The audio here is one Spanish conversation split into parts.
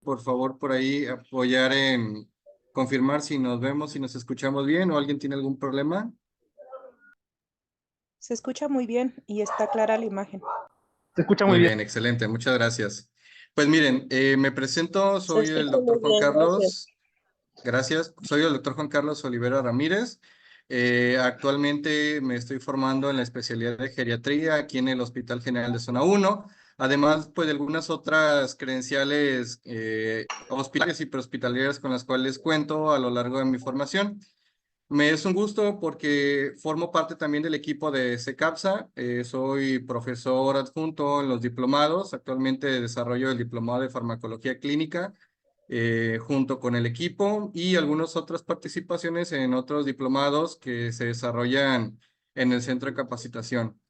por favor, por ahí apoyar en confirmar si nos vemos, si nos escuchamos bien o alguien tiene algún problema. Se escucha muy bien y está clara la imagen. Se escucha muy Muy bien. bien, excelente, muchas gracias. Pues miren, me presento, Se soy el escucha muy doctor Juan bien, gracias. Carlos. Gracias, soy el doctor Juan Carlos Olivera Ramírez. Actualmente me estoy formando en la especialidad de geriatría aquí en el Hospital General de Zona 1. Además, pues de algunas otras credenciales hospitalarias y prehospitalarias con las cuales cuento a lo largo de mi formación. Me es un gusto porque formo parte también del equipo de CECAPSA. Soy profesor adjunto en los diplomados. Actualmente desarrollo el diplomado de farmacología clínica junto con el equipo y algunas otras participaciones en otros diplomados que se desarrollan en el centro de capacitación.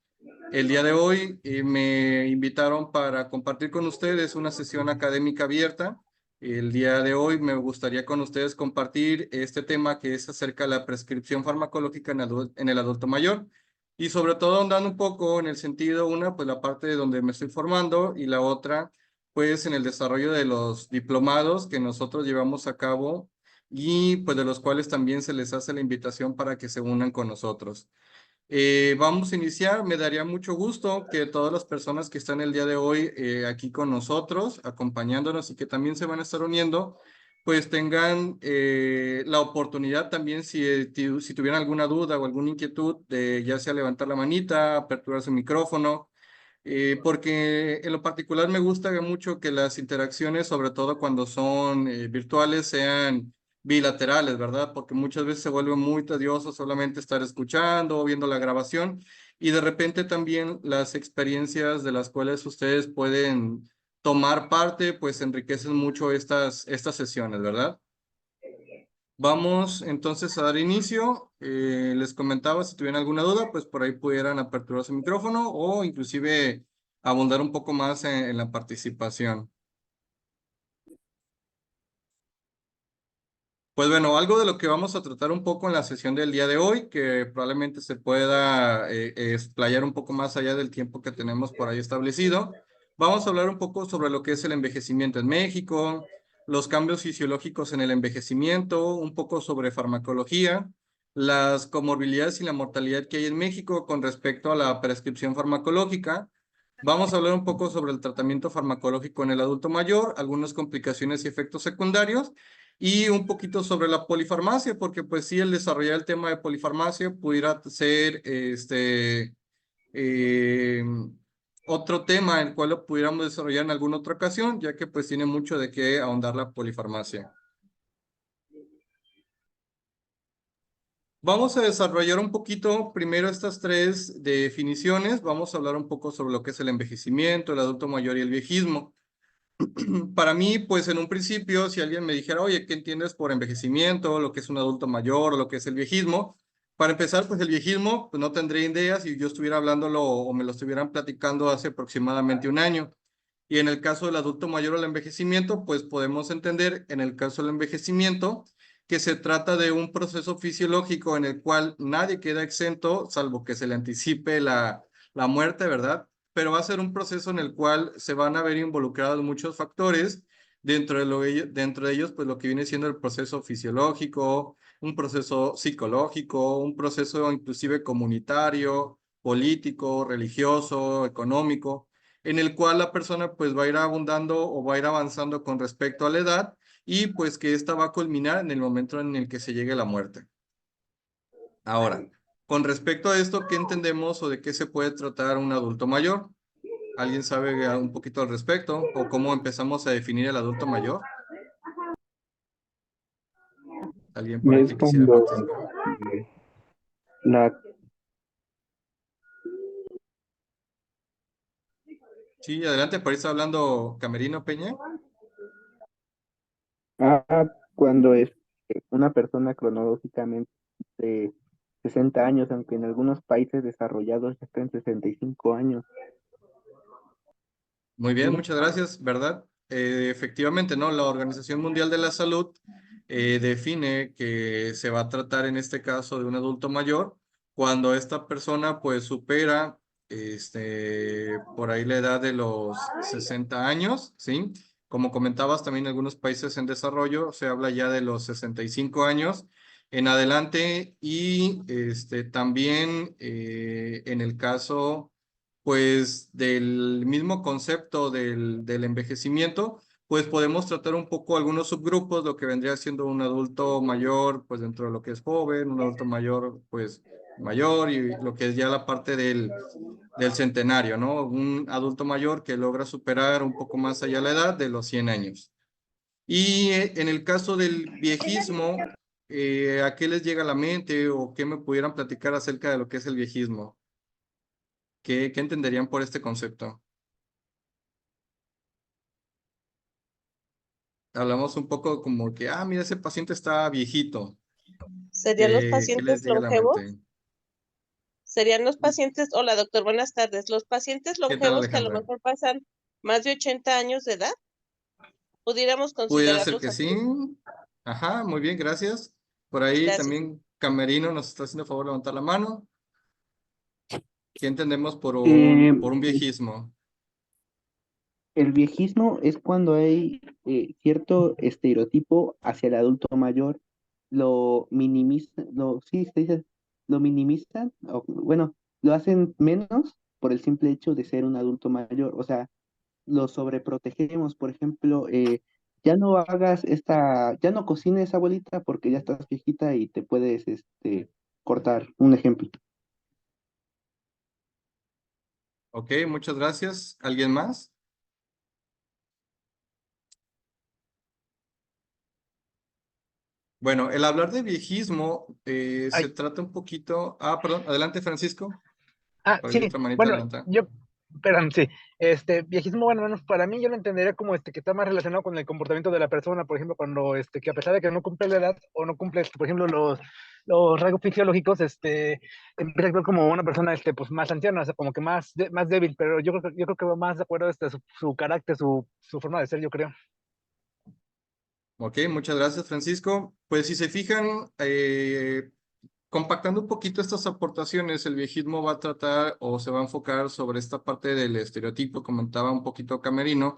El día de hoy me invitaron para compartir con ustedes una sesión académica abierta. El día de hoy me gustaría con ustedes compartir este tema que es acerca de la prescripción farmacológica en el adulto mayor y sobre todo ahondando un poco en el sentido, una, pues la parte de donde me estoy formando y la otra, pues en el desarrollo de los diplomados que nosotros llevamos a cabo y pues de los cuales también se les hace la invitación para que se unan con nosotros. Vamos a iniciar. Me daría mucho gusto que todas las personas que están el día de hoy aquí con nosotros, acompañándonos y que también se van a estar uniendo, pues tengan la oportunidad también si tuvieran alguna duda o alguna inquietud de ya sea levantar la manita, aperturar su micrófono, porque en lo particular me gusta mucho que las interacciones, sobre todo cuando son virtuales, sean bilaterales, ¿verdad? Porque muchas veces se vuelve muy tedioso solamente estar escuchando o viendo la grabación y de repente también las experiencias de las cuales ustedes pueden tomar parte, pues enriquecen mucho estas sesiones, ¿verdad? Vamos entonces a dar inicio. Les comentaba si tuvieran alguna duda, pues por ahí pudieran aperturar su micrófono o inclusive abundar un poco más en la participación. Pues bueno, algo de lo que vamos a tratar un poco en la sesión del día de hoy, que probablemente se pueda explayar un poco más allá del tiempo que tenemos por ahí establecido. Vamos a hablar un poco sobre lo que es el envejecimiento en México, los cambios fisiológicos en el envejecimiento, un poco sobre farmacología, las comorbilidades y la mortalidad que hay en México con respecto a la prescripción farmacológica. Vamos a hablar un poco sobre el tratamiento farmacológico en el adulto mayor, algunas complicaciones y efectos secundarios y un poquito sobre la polifarmacia, porque pues sí, el desarrollar el tema de polifarmacia pudiera ser eh, otro tema el cual lo pudiéramos desarrollar en alguna otra ocasión, ya que pues tiene mucho de qué ahondar la polifarmacia. Vamos a desarrollar un poquito primero estas tres definiciones. Vamos a hablar un poco sobre lo que es el envejecimiento, el adulto mayor y el viejismo. Para mí, pues en un principio, si alguien me dijera, oye, ¿qué entiendes por envejecimiento? Lo que es un adulto mayor, lo que es el viejismo. Para empezar, pues el viejismo, pues no tendría idea si yo estuviera hablándolo o me lo estuvieran platicando hace aproximadamente un año. Y en el caso del adulto mayor o el envejecimiento, pues podemos entender en el caso del envejecimiento que se trata de un proceso fisiológico en el cual nadie queda exento, salvo que se le anticipe la muerte, ¿verdad? Pero va a ser un proceso en el cual se van a ver involucrados muchos factores, dentro de ellos, pues lo que viene siendo el proceso fisiológico, un proceso psicológico, un proceso inclusive comunitario, político, religioso, económico, en el cual la persona pues va a ir abundando o va a ir avanzando con respecto a la edad y pues que esta va a culminar en el momento en el que se llegue la muerte. Ahora, con respecto a esto, ¿qué entendemos o de qué se puede tratar un adulto mayor? ¿Alguien sabe un poquito al respecto o cómo empezamos a definir el adulto mayor? ¿Alguien por ahí Es que quisiera cuando participar? la Sí, adelante, por ahí está hablando Camerino Peña. cuando es una persona cronológicamente de 60 años, aunque en algunos países desarrollados ya está en 65 años. Muy bien, ¿Sí? muchas gracias, ¿verdad? Efectivamente, ¿no? La Organización Mundial de la Salud define que se va a tratar en este caso de un adulto mayor cuando esta persona pues supera por ahí la edad de los 60 años, ¿sí? Como comentabas, también en algunos países en desarrollo se habla ya de los 65 años en adelante y también en el caso pues del mismo concepto del envejecimiento, pues podemos tratar un poco algunos subgrupos, lo que vendría siendo un adulto mayor, pues dentro de lo que es joven, un adulto mayor, pues mayor, y lo que es ya la parte del centenario, ¿no? Un adulto mayor que logra superar un poco más allá la edad de los 100 años. Y en el caso del viejismo, ¿a qué les llega a la mente o qué me pudieran platicar acerca de lo que es el viejismo? ¿Qué entenderían por este concepto? Hablamos un poco como que, mira, ese paciente está viejito. ¿Serían los ¿Qué les pacientes llega a la longevos? mente? Serían los pacientes, hola doctor, buenas tardes. Los pacientes ¿Qué tal, longevos que a lo Alejandra? mejor pasan más de 80 años de edad, pudiéramos Pudiera ser considerarlos que sí. así. Ajá, muy bien, gracias. Por ahí Gracias. también Camerino nos está haciendo favor de levantar la mano. ¿Qué entendemos Eh, por un viejismo? el viejismo es cuando hay cierto estereotipo hacia el adulto mayor, lo minimizan, sí, se dice, lo minimizan, o, bueno, lo hacen menos por el simple hecho de ser un adulto mayor, o sea, lo sobreprotegemos, por ejemplo, ya no cocines, abuelita, porque ya estás viejita y te puedes, cortar, un ejemplo. Ok, muchas gracias. ¿Alguien más? Bueno, el hablar de viejismo se Ay, trata un poquito... Perdón, adelante, Francisco. Por ahí sí, otra manita bueno, levantada. perdón, sí, viejismo, bueno, menos para mí yo lo entendería como que está más relacionado con el comportamiento de la persona, por ejemplo, cuando, que a pesar de que no cumple la edad o no cumple, por ejemplo, los rasgos fisiológicos, empieza a actuar como una persona, pues más anciana, o sea, como que más débil, pero yo creo que va más de acuerdo, su carácter, su forma de ser, yo creo. Ok, muchas gracias, Francisco. Pues si se fijan, compactando un poquito estas aportaciones, el viejismo va a tratar o se va a enfocar sobre esta parte del estereotipo, comentaba un poquito Camerino,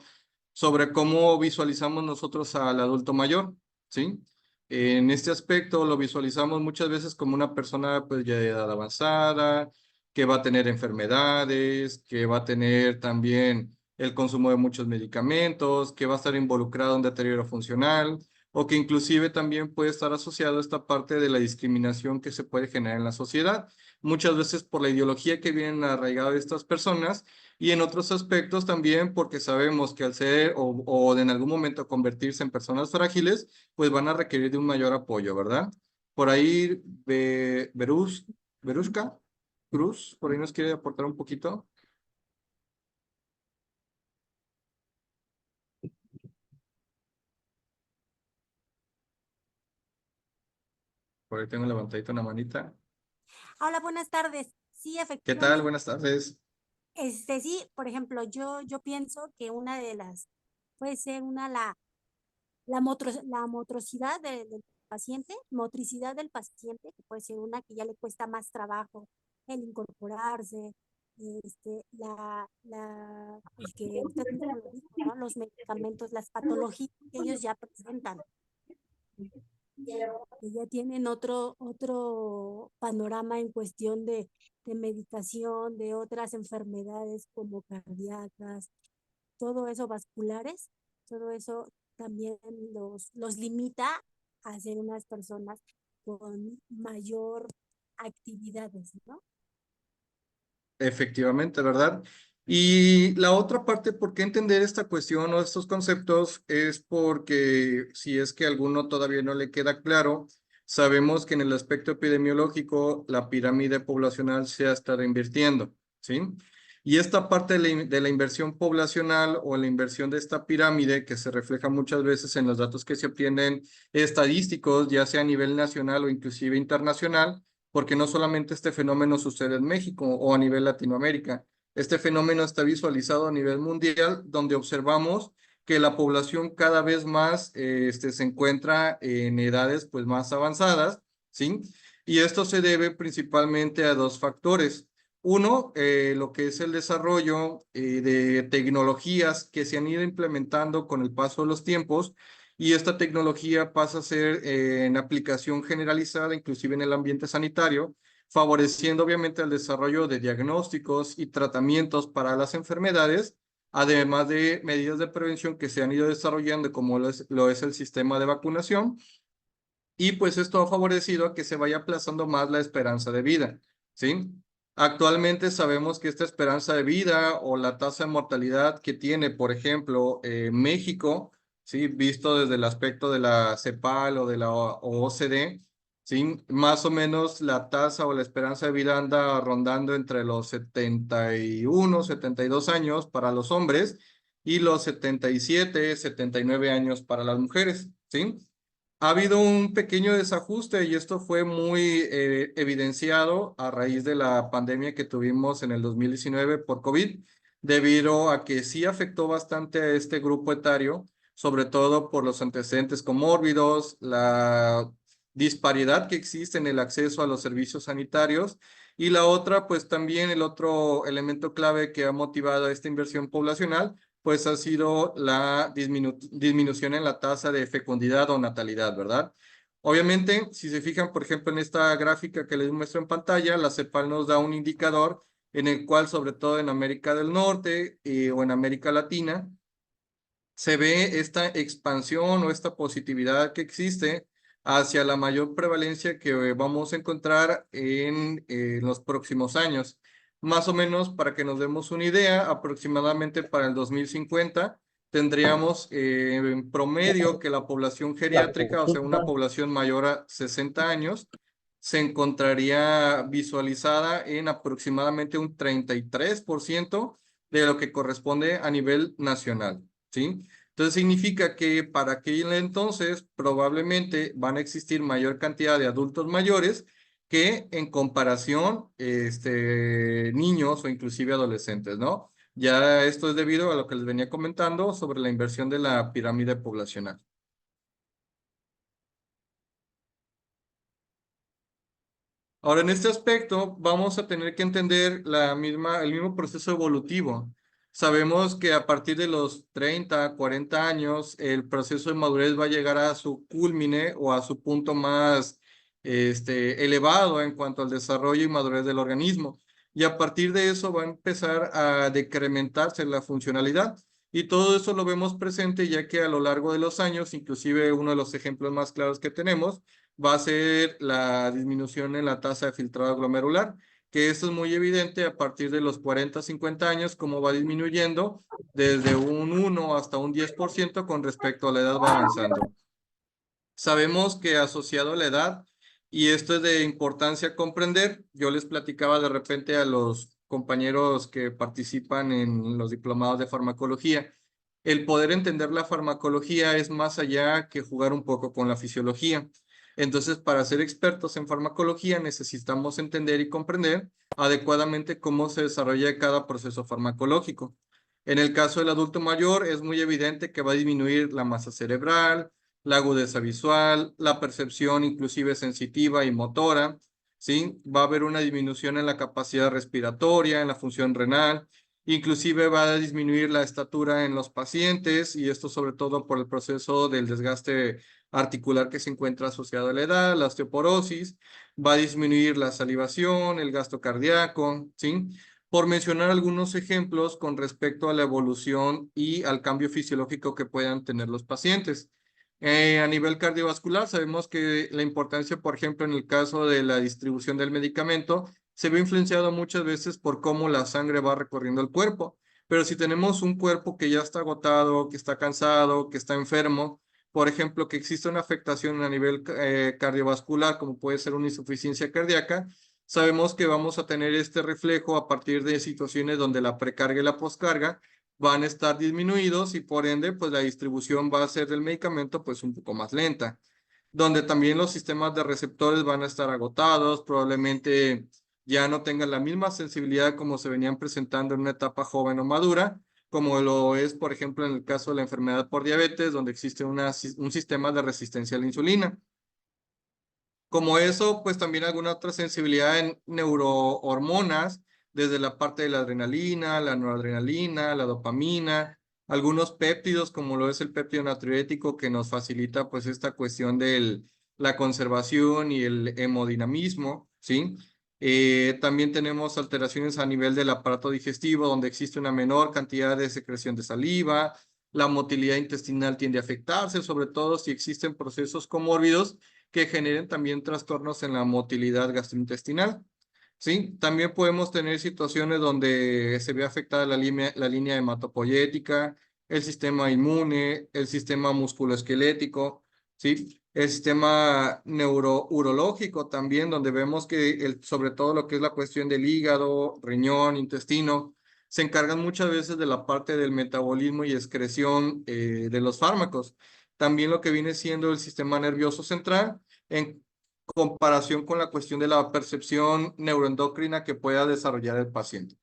sobre cómo visualizamos nosotros al adulto mayor, ¿sí? En este aspecto lo visualizamos muchas veces como una persona pues ya de edad avanzada, que va a tener enfermedades, que va a tener también el consumo de muchos medicamentos, que va a estar involucrado en deterioro funcional, o que inclusive también puede estar asociado a esta parte de la discriminación que se puede generar en la sociedad, muchas veces por la ideología que vienen arraigada de estas personas y en otros aspectos también porque sabemos que al ser o en algún momento convertirse en personas frágiles, pues van a requerir de un mayor apoyo, ¿verdad? Por ahí, Verushka Cruz, por ahí nos quiere aportar un poquito. Por ahí tengo levantadita una manita. Hola, buenas tardes. Sí, ¿Qué tal? efectivamente. Buenas tardes. Sí, por ejemplo, yo pienso que una de las, puede ser la motricidad del paciente, motricidad del paciente, que puede ser una que ya le cuesta más trabajo el incorporarse, el que usted mismo lo dijo, ¿no? Los medicamentos, las patologías que ellos ya presentan, que ya tienen otro panorama en cuestión de medicación, de otras enfermedades como cardíacas, todo eso vasculares, todo eso también los limita a ser unas personas con mayor actividades, ¿no? Efectivamente, ¿verdad? Y la otra parte, ¿por qué entender esta cuestión o estos conceptos? Es porque si es que a alguno todavía no le queda claro, sabemos que en el aspecto epidemiológico la pirámide poblacional se ha estado invirtiendo, ¿sí? Y esta parte de la inversión poblacional o la inversión de esta pirámide, que se refleja muchas veces en los datos que se obtienen estadísticos, ya sea a nivel nacional o inclusive internacional, porque no solamente este fenómeno sucede en México o a nivel Latinoamérica. Este fenómeno está visualizado a nivel mundial, donde observamos que la población cada vez más se encuentra en edades pues más avanzadas, ¿sí? Y esto se debe principalmente a dos factores. Uno, lo que es el desarrollo de tecnologías que se han ido implementando con el paso de los tiempos, y esta tecnología pasa a ser en aplicación generalizada, inclusive en el ambiente sanitario, favoreciendo obviamente el desarrollo de diagnósticos y tratamientos para las enfermedades, además de medidas de prevención que se han ido desarrollando, como lo es el sistema de vacunación, y pues esto ha favorecido a que se vaya aplazando más la esperanza de vida, ¿sí? Actualmente sabemos que esta esperanza de vida o la tasa de mortalidad que tiene, por ejemplo, México, ¿sí? Visto desde el aspecto de la CEPAL o de la OCDE, ¿sí? Más o menos la tasa o la esperanza de vida anda rondando entre los 71, 72 años para los hombres y los 77, 79 años para las mujeres, ¿sí? Ha habido un pequeño desajuste y esto fue muy evidenciado a raíz de la pandemia que tuvimos en el 2019 por COVID, debido a que sí afectó bastante a este grupo etario, sobre todo por los antecedentes comórbidos, la disparidad que existe en el acceso a los servicios sanitarios, y la otra, pues también el otro elemento clave que ha motivado esta inversión poblacional pues ha sido la disminución en la tasa de fecundidad o natalidad, ¿verdad? Obviamente, si se fijan, por ejemplo, en esta gráfica que les muestro en pantalla, la CEPAL nos da un indicador en el cual, sobre todo en América del Norte o en América Latina, se ve esta expansión o esta positividad que existe hacia la mayor prevalencia que vamos a encontrar en los próximos años. Más o menos, para que nos demos una idea, aproximadamente para el 2050 tendríamos en promedio que la población geriátrica, o sea, una población mayor a 60 años, se encontraría visualizada en aproximadamente un 33% de lo que corresponde a nivel nacional, ¿sí? Entonces significa que para aquel entonces probablemente van a existir mayor cantidad de adultos mayores que en comparación niños o inclusive adolescentes, ¿no? Ya esto es debido a lo que les venía comentando sobre la inversión de la pirámide poblacional. Ahora, en este aspecto, vamos a tener que entender el mismo proceso evolutivo. Sabemos que a partir de los 30, 40 años, el proceso de madurez va a llegar a su culmine o a su punto más elevado en cuanto al desarrollo y madurez del organismo. Y a partir de eso va a empezar a decrementarse la funcionalidad. Y todo eso lo vemos presente ya que a lo largo de los años, inclusive uno de los ejemplos más claros que tenemos, va a ser la disminución en la tasa de filtrado glomerular, que esto es muy evidente a partir de los 40, 50 años, como va disminuyendo desde un 1 hasta un 10% con respecto a la edad va avanzando. Sabemos que asociado a la edad, y esto es de importancia comprender, yo les platicaba de repente a los compañeros que participan en los diplomados de farmacología, el poder entender la farmacología es más allá que jugar un poco con la fisiología. Entonces, para ser expertos en farmacología necesitamos entender y comprender adecuadamente cómo se desarrolla cada proceso farmacológico. En el caso del adulto mayor, es muy evidente que va a disminuir la masa cerebral, la agudeza visual, la percepción inclusive sensitiva y motora, ¿sí? Va a haber una disminución en la capacidad respiratoria, en la función renal, inclusive va a disminuir la estatura en los pacientes, y esto sobre todo por el proceso del desgaste articular que se encuentra asociado a la edad, la osteoporosis, va a disminuir la salivación, el gasto cardíaco, ¿sí? Por mencionar algunos ejemplos con respecto a la evolución y al cambio fisiológico que puedan tener los pacientes. A nivel cardiovascular, sabemos que la importancia, por ejemplo, en el caso de la distribución del medicamento, se ve influenciado muchas veces por cómo la sangre va recorriendo el cuerpo. Pero si tenemos un cuerpo que ya está agotado, que está cansado, que está enfermo, por ejemplo, que existe una afectación a nivel cardiovascular, como puede ser una insuficiencia cardíaca, sabemos que vamos a tener este reflejo a partir de situaciones donde la precarga y la poscarga van a estar disminuidos, y por ende, pues la distribución va a ser del medicamento pues un poco más lenta, donde también los sistemas de receptores van a estar agotados, probablemente ya no tengan la misma sensibilidad como se venían presentando en una etapa joven o madura, como lo es, por ejemplo, en el caso de la enfermedad por diabetes, donde existe un sistema de resistencia a la insulina. Como eso, pues también alguna otra sensibilidad en neurohormonas, desde la parte de la adrenalina, la noradrenalina, la dopamina, algunos péptidos como lo es el péptido natriurético que nos facilita pues esta cuestión de la conservación y el hemodinamismo, ¿sí? También tenemos alteraciones a nivel del aparato digestivo donde existe una menor cantidad de secreción de saliva, la motilidad intestinal tiende a afectarse, sobre todo si existen procesos comórbidos que generen también trastornos en la motilidad gastrointestinal. Sí, también podemos tener situaciones donde se ve afectada la línea hematopoyética, el sistema inmune, el sistema musculoesquelético, ¿sí? El sistema neurourológico también, donde vemos que sobre todo lo que es la cuestión del hígado, riñón, intestino, se encargan muchas veces de la parte del metabolismo y excreción de los fármacos. También lo que viene siendo el sistema nervioso central, en comparación con la cuestión de la percepción neuroendocrina que pueda desarrollar el paciente.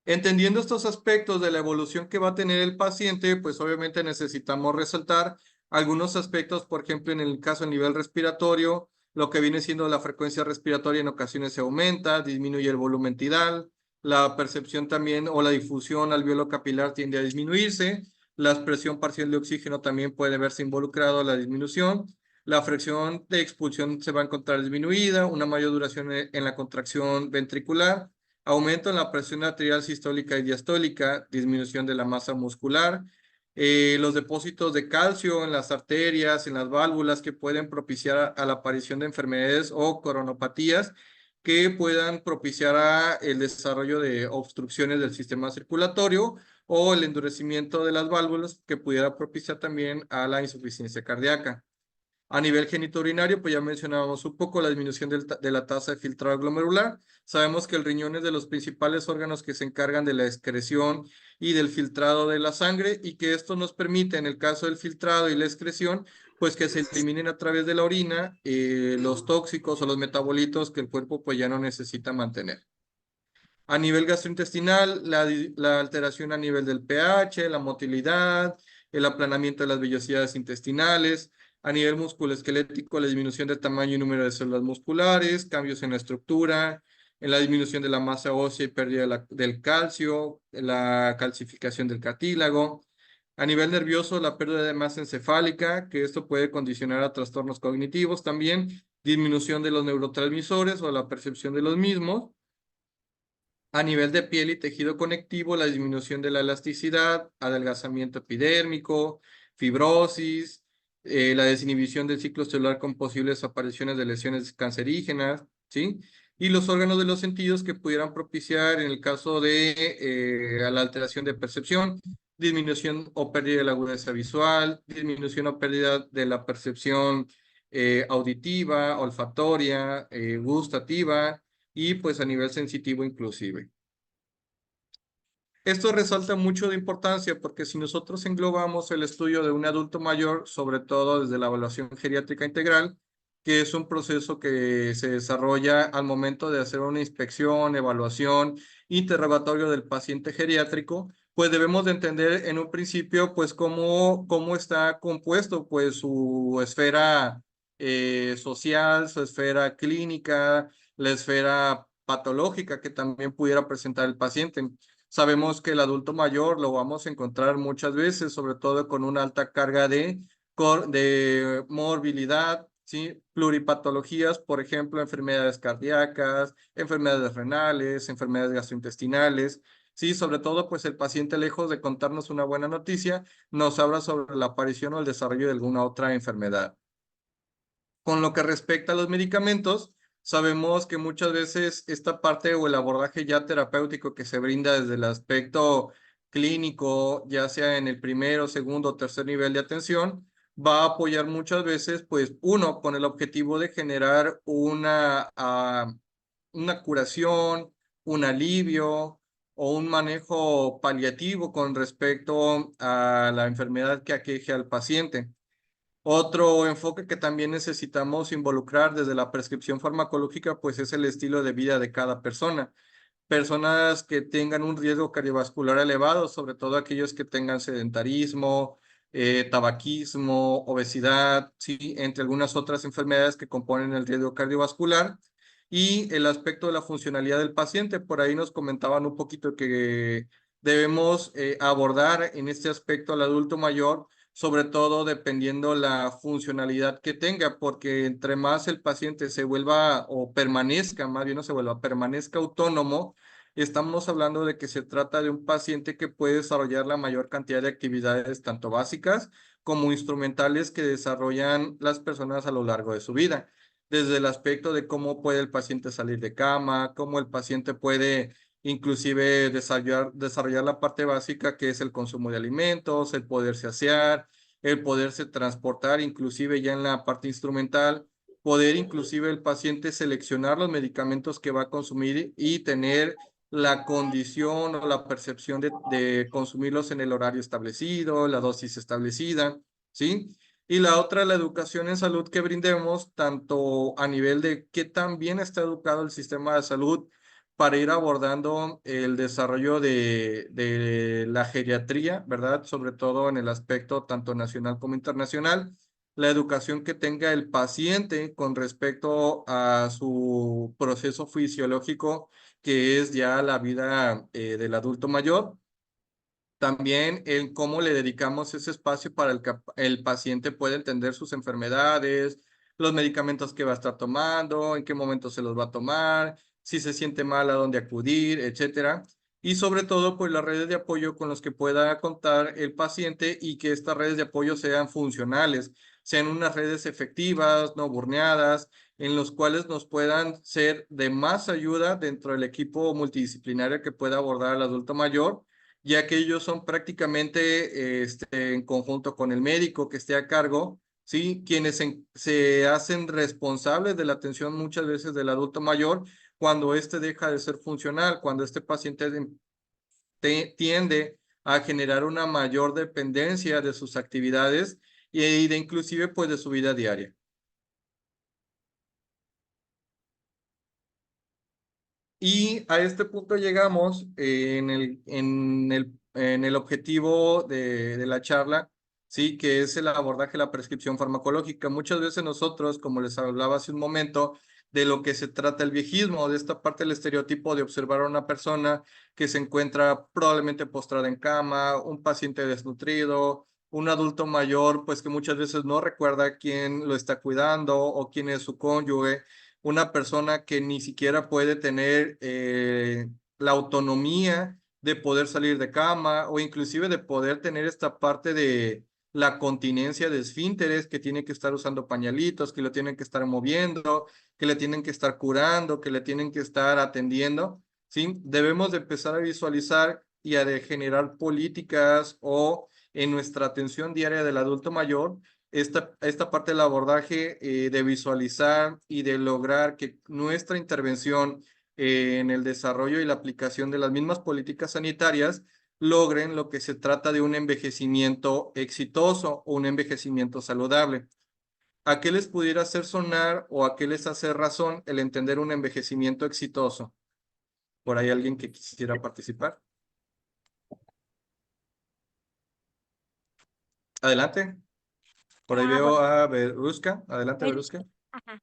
Entendiendo estos aspectos de la evolución que va a tener el paciente, pues obviamente necesitamos resaltar algunos aspectos, por ejemplo, en el caso del nivel respiratorio, lo que viene siendo la frecuencia respiratoria en ocasiones se aumenta, disminuye el volumen tidal, la percepción también o la difusión alveolo capilar tiende a disminuirse, la expresión parcial de oxígeno también puede verse involucrado en la disminución, la fracción de expulsión se va a encontrar disminuida, una mayor duración en la contracción ventricular, aumento en la presión arterial sistólica y diastólica, disminución de la masa muscular, los depósitos de calcio en las arterias, en las válvulas que pueden propiciar a la aparición de enfermedades o coronopatías que puedan propiciar el desarrollo de obstrucciones del sistema circulatorio o el endurecimiento de las válvulas que pudiera propiciar también a la insuficiencia cardíaca. A nivel genitourinario, pues ya mencionábamos un poco la disminución de la tasa de filtrado glomerular. Sabemos que el riñón es de los principales órganos que se encargan de la excreción y del filtrado de la sangre y que esto nos permite, en el caso del filtrado y la excreción, pues que se eliminen a través de la orina los tóxicos o los metabolitos que el cuerpo pues ya no necesita mantener. A nivel gastrointestinal, la alteración a nivel del pH, la motilidad, el aplanamiento de las vellosidades intestinales. A nivel musculoesquelético, la disminución del tamaño y número de células musculares, cambios en la estructura, en la disminución de la masa ósea y pérdida del calcio, la calcificación del cartílago. A nivel nervioso, la pérdida de masa encefálica, que esto puede condicionar a trastornos cognitivos también, disminución de los neurotransmisores o la percepción de los mismos. A nivel de piel y tejido conectivo, la disminución de la elasticidad, adelgazamiento epidérmico, fibrosis, la desinhibición del ciclo celular con posibles apariciones de lesiones cancerígenas, ¿sí? Y los órganos de los sentidos que pudieran propiciar, en el caso de la alteración de percepción, disminución o pérdida de la agudeza visual, disminución o pérdida de la percepción auditiva, olfatoria, gustativa, y pues a nivel sensitivo inclusive. Esto resalta mucho de importancia porque si nosotros englobamos el estudio de un adulto mayor, sobre todo desde la evaluación geriátrica integral, que es un proceso que se desarrolla al momento de hacer una inspección, evaluación, interrogatorio del paciente geriátrico, pues debemos de entender en un principio pues cómo está compuesto pues su esfera social, su esfera clínica, la esfera patológica que también pudiera presentar el paciente. Sabemos que el adulto mayor lo vamos a encontrar muchas veces, sobre todo con una alta carga de morbilidad, ¿sí? Pluripatologías, por ejemplo, enfermedades cardíacas, enfermedades renales, enfermedades gastrointestinales. Sí, sobre todo, pues el paciente, lejos de contarnos una buena noticia, nos habla sobre la aparición o el desarrollo de alguna otra enfermedad. Con lo que respecta a los medicamentos, sabemos que muchas veces esta parte o el abordaje ya terapéutico que se brinda desde el aspecto clínico, ya sea en el primero, segundo o tercer nivel de atención, va a apoyar muchas veces, pues, uno, con el objetivo de generar una curación, un alivio o un manejo paliativo con respecto a la enfermedad que aqueje al paciente. Otro enfoque que también necesitamos involucrar desde la prescripción farmacológica, pues es el estilo de vida de cada persona. Personas que tengan un riesgo cardiovascular elevado, sobre todo aquellos que tengan sedentarismo, tabaquismo, obesidad, sí, entre algunas otras enfermedades que componen el riesgo cardiovascular. y el aspecto de la funcionalidad del paciente. Por ahí nos comentaban un poquito que debemos abordar en este aspecto al adulto mayor, sobre todo dependiendo la funcionalidad que tenga, porque entre más el paciente se vuelva o permanezca, más bien no se vuelva, permanezca autónomo, estamos hablando de que se trata de un paciente que puede desarrollar la mayor cantidad de actividades, tanto básicas como instrumentales, que desarrollan las personas a lo largo de su vida. Desde el aspecto de cómo puede el paciente salir de cama, cómo el paciente puede inclusive desarrollar la parte básica, que es el consumo de alimentos, el poderse asear, el poderse transportar, inclusive ya en la parte instrumental, poder inclusive el paciente seleccionar los medicamentos que va a consumir y tener la condición o la percepción de consumirlos en el horario establecido, la dosis establecida, ¿sí? Y la otra, la educación en salud que brindemos, tanto a nivel de qué tan bien está educado el sistema de salud para ir abordando el desarrollo de la geriatría, ¿verdad? Sobre todo en el aspecto tanto nacional como internacional, la educación que tenga el paciente con respecto a su proceso fisiológico, que es ya la vida del adulto mayor. También el cómo le dedicamos ese espacio para que el paciente pueda entender sus enfermedades, los medicamentos que va a estar tomando, en qué momento se los va a tomar, si se siente mal, a dónde acudir, etcétera. Y sobre todo, pues las redes de apoyo con los que pueda contar el paciente, y que estas redes de apoyo sean funcionales, sean unas redes efectivas, no burneadas, en los cuales nos puedan ser de más ayuda dentro del equipo multidisciplinario que pueda abordar al adulto mayor, ya que ellos son prácticamente en conjunto con el médico que esté a cargo, ¿sí? Quienes se hacen responsables de la atención muchas veces del adulto mayor cuando éste deja de ser funcional, cuando este paciente tiende a generar una mayor dependencia de sus actividades y de inclusive pues de su vida diaria. Y a este punto llegamos en el objetivo de la charla, ¿sí? Que es el abordaje de la prescripción farmacológica. Muchas veces nosotros, como les hablaba hace un momento, de lo que se trata el viejismo, de esta parte del estereotipo de observar a una persona que se encuentra probablemente postrada en cama, un paciente desnutrido, un adulto mayor, pues que muchas veces no recuerda quién lo está cuidando o quién es su cónyuge, una persona que ni siquiera puede tener la autonomía de poder salir de cama, o inclusive de poder tener esta parte de la continencia de esfínteres, que tiene que estar usando pañalitos, que lo tienen que estar moviendo, que le tienen que estar curando, que le tienen que estar atendiendo, ¿sí? Debemos de empezar a visualizar y a de generar políticas o en nuestra atención diaria del adulto mayor esta parte del abordaje, de visualizar y de lograr que nuestra intervención en el desarrollo y la aplicación de las mismas políticas sanitarias logren lo que se trata de un envejecimiento exitoso o un envejecimiento saludable. ¿A qué les pudiera hacer sonar o a qué les hace razón el entender un envejecimiento exitoso? ¿Por ahí alguien que quisiera participar? Adelante. Por ahí veo a Verusca. Adelante, Verusca. Ajá,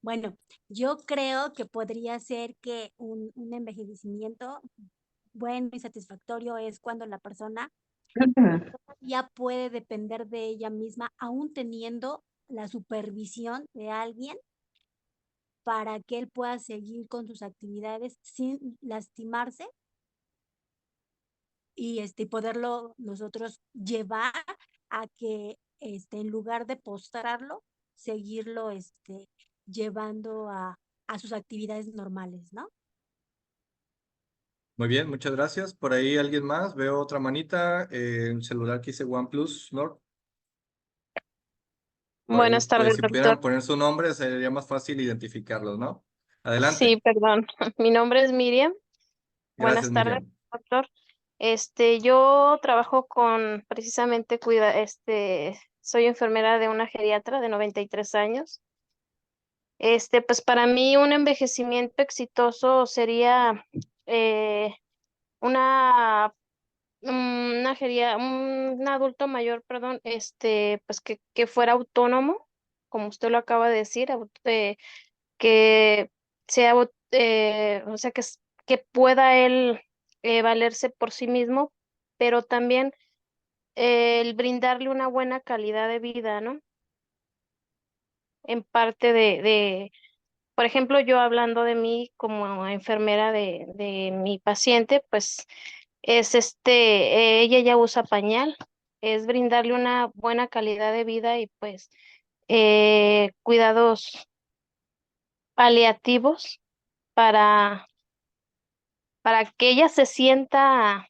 bueno, yo creo que podría ser que un envejecimiento bueno y satisfactorio es cuando la persona ya puede depender de ella misma, aún teniendo la supervisión de alguien para que él pueda seguir con sus actividades sin lastimarse y poderlo nosotros llevar a que en lugar de postrarlo, seguirlo llevando a sus actividades normales, ¿no? Muy bien, muchas gracias. Por ahí alguien más. Veo otra manita. El celular que dice OnePlus, Lord. Por ahí, Buenas pues tardes, si doctor. pudieran poner su nombre, sería más fácil identificarlos, ¿no? Sí, Adelante. perdón. Mi nombre es Miriam. Gracias, Buenas tardes, Miriam. doctor. Yo trabajo con precisamente soy enfermera de una geriatra de 93 años. Pues para mí un envejecimiento exitoso sería eh, una, un adulto mayor, perdón, pues que fuera autónomo, como usted lo acaba de decir, que sea, o sea, que pueda él valerse por sí mismo, pero también el brindarle una buena calidad de vida, ¿no? En parte por ejemplo, yo hablando de mí como enfermera de mi paciente, pues es ella ya usa pañal, es brindarle una buena calidad de vida y pues cuidados paliativos para, para que ella se sienta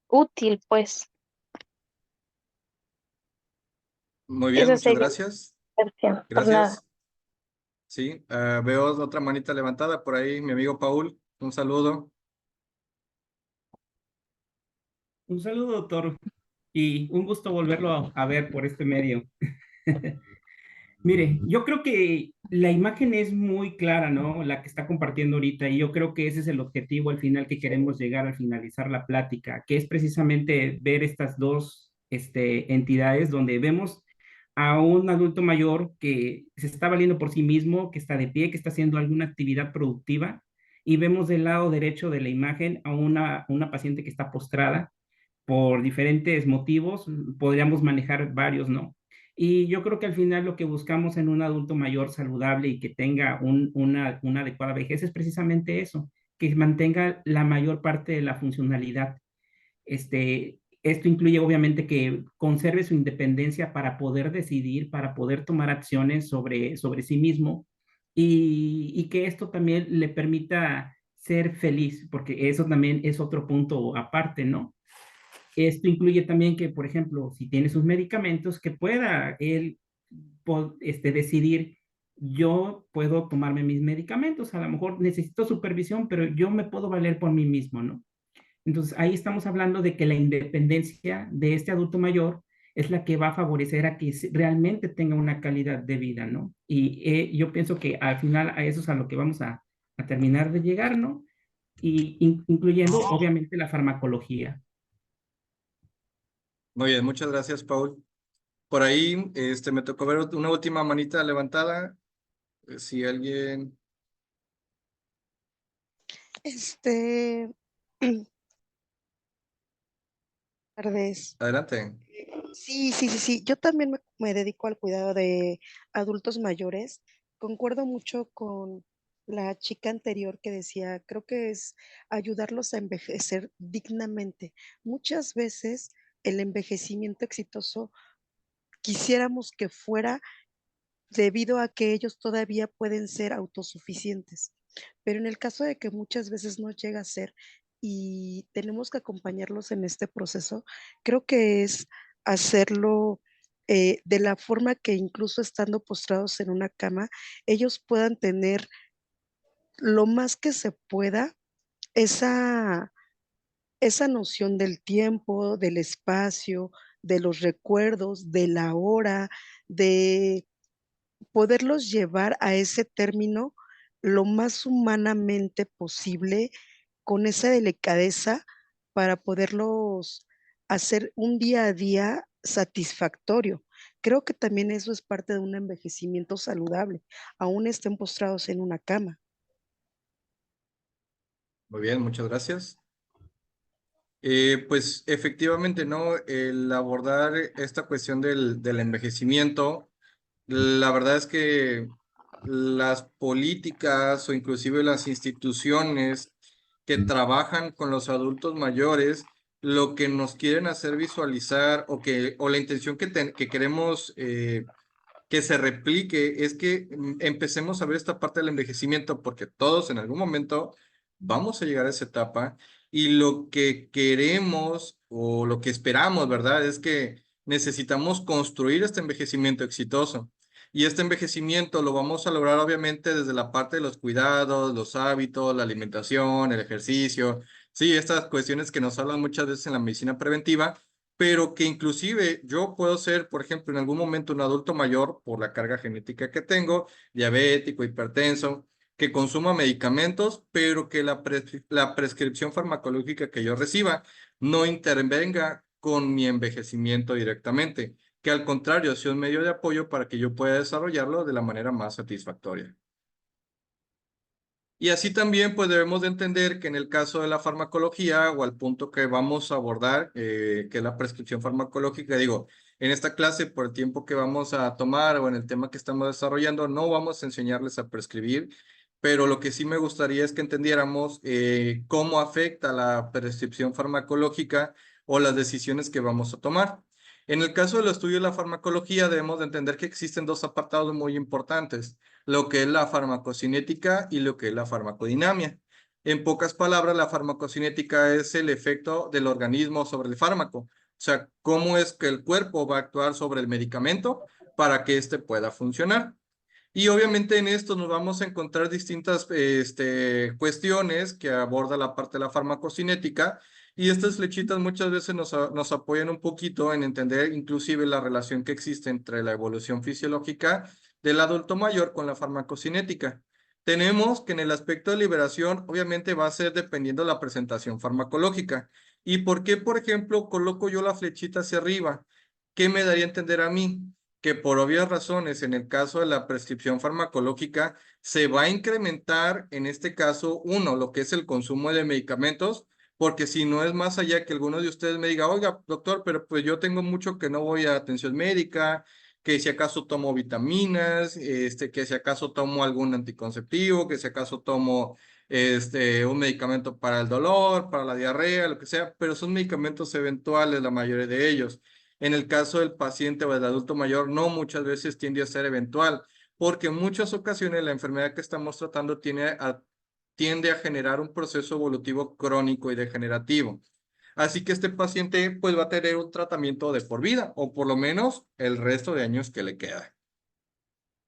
útil, pues. Muy bien, Esa muchas sería gracias. mi versión, por nada. Gracias. Sí, veo otra manita levantada por ahí, mi amigo Paul. Un saludo. Un saludo, doctor, y un gusto volverlo a ver por este medio. Mire, yo creo que la imagen es muy clara, ¿no? La que está compartiendo ahorita, y yo creo que ese es el objetivo al final que queremos llegar al finalizar la plática, que es precisamente ver estas dos entidades donde vemos a un adulto mayor que se está valiendo por sí mismo, que está de pie, que está haciendo alguna actividad productiva, y vemos del lado derecho de la imagen a una paciente que está postrada por diferentes motivos, podríamos manejar varios, ¿no? Y yo creo que al final lo que buscamos en un adulto mayor saludable y que tenga una adecuada vejez es precisamente eso, que mantenga la mayor parte de la funcionalidad. Esto incluye obviamente que conserve su independencia para poder decidir, para poder tomar acciones sobre sí mismo y que esto también le permita ser feliz, porque eso también es otro punto aparte, ¿no? Esto incluye también que, por ejemplo, si tiene sus medicamentos, que pueda él decidir, yo puedo tomarme mis medicamentos, a lo mejor necesito supervisión, pero yo me puedo valer por mí mismo, ¿no? Entonces, ahí estamos hablando de que la independencia de este adulto mayor es la que va a favorecer a que realmente tenga una calidad de vida, ¿no? Y yo pienso que al final a eso es a lo que vamos a terminar de llegar, ¿no? Y incluyendo, obviamente, la farmacología. Muy bien, muchas gracias, Paul. Por ahí, me tocó ver una última manita levantada. Si alguien, Este, tardes. adelante. Sí. Yo también me dedico al cuidado de adultos mayores. Concuerdo mucho con la chica anterior que decía, creo que es ayudarlos a envejecer dignamente. Muchas veces el envejecimiento exitoso quisiéramos que fuera debido a que ellos todavía pueden ser autosuficientes. Pero en el caso de que muchas veces no llega a ser y tenemos que acompañarlos en este proceso, creo que es hacerlo de la forma que incluso estando postrados en una cama, ellos puedan tener lo más que se pueda esa, esa noción del tiempo, del espacio, de los recuerdos, de la hora, de poderlos llevar a ese término lo más humanamente posible, con esa delicadeza para poderlos hacer un día a día satisfactorio. Creo que también eso es parte de un envejecimiento saludable, aún estén postrados en una cama. Muy bien, muchas gracias. Pues efectivamente, ¿no? El abordar esta cuestión del envejecimiento, la verdad es que las políticas o inclusive las instituciones que trabajan con los adultos mayores, lo que nos quieren hacer visualizar o la intención que queremos que se replique es que empecemos a ver esta parte del envejecimiento porque todos en algún momento vamos a llegar a esa etapa y lo que queremos o lo que esperamos, ¿verdad? Es que necesitamos construir este envejecimiento exitoso. Y este envejecimiento lo vamos a lograr obviamente desde la parte de los cuidados, los hábitos, la alimentación, el ejercicio, sí, estas cuestiones que nos hablan muchas veces en la medicina preventiva, pero que inclusive yo puedo ser, por ejemplo, en algún momento un adulto mayor por la carga genética que tengo, diabético, hipertenso, que consuma medicamentos, pero que la prescripción farmacológica que yo reciba no intervenga con mi envejecimiento directamente, que al contrario sea un medio de apoyo para que yo pueda desarrollarlo de la manera más satisfactoria. Y así también pues debemos de entender que en el caso de la farmacología o al punto que vamos a abordar, que es la prescripción farmacológica, digo, en esta clase por el tiempo que vamos a tomar o en el tema que estamos desarrollando, no vamos a enseñarles a prescribir, pero lo que sí me gustaría es que entendiéramos cómo afecta la prescripción farmacológica o las decisiones que vamos a tomar. En el caso del estudio de la farmacología, debemos de entender que existen dos apartados muy importantes, lo que es la farmacocinética y lo que es la farmacodinamia. En pocas palabras, la farmacocinética es el efecto del organismo sobre el fármaco, o sea, cómo es que el cuerpo va a actuar sobre el medicamento para que éste pueda funcionar. Y obviamente en esto nos vamos a encontrar distintas cuestiones que aborda la parte de la farmacocinética y estas flechitas muchas veces nos apoyan un poquito en entender inclusive la relación que existe entre la evolución fisiológica del adulto mayor con la farmacocinética. Tenemos que en el aspecto de liberación obviamente va a ser dependiendo de la presentación farmacológica. ¿Y por qué, por ejemplo, coloco yo la flechita hacia arriba? ¿Qué me daría a entender a mí? Que por obvias razones, en el caso de la prescripción farmacológica, se va a incrementar, en este caso, uno, lo que es el consumo de medicamentos, porque si no es más allá que alguno de ustedes me diga, oiga, doctor, pero pues yo tengo mucho que no voy a atención médica, que si acaso tomo vitaminas, que si acaso tomo algún anticonceptivo, que si acaso tomo un medicamento para el dolor, para la diarrea, lo que sea, pero son medicamentos eventuales, la mayoría de ellos. En el caso del paciente o del adulto mayor, no muchas veces tiende a ser eventual, porque en muchas ocasiones la enfermedad que estamos tratando tiende a generar un proceso evolutivo crónico y degenerativo. Así que este paciente pues va a tener un tratamiento de por vida, o por lo menos el resto de años que le queda.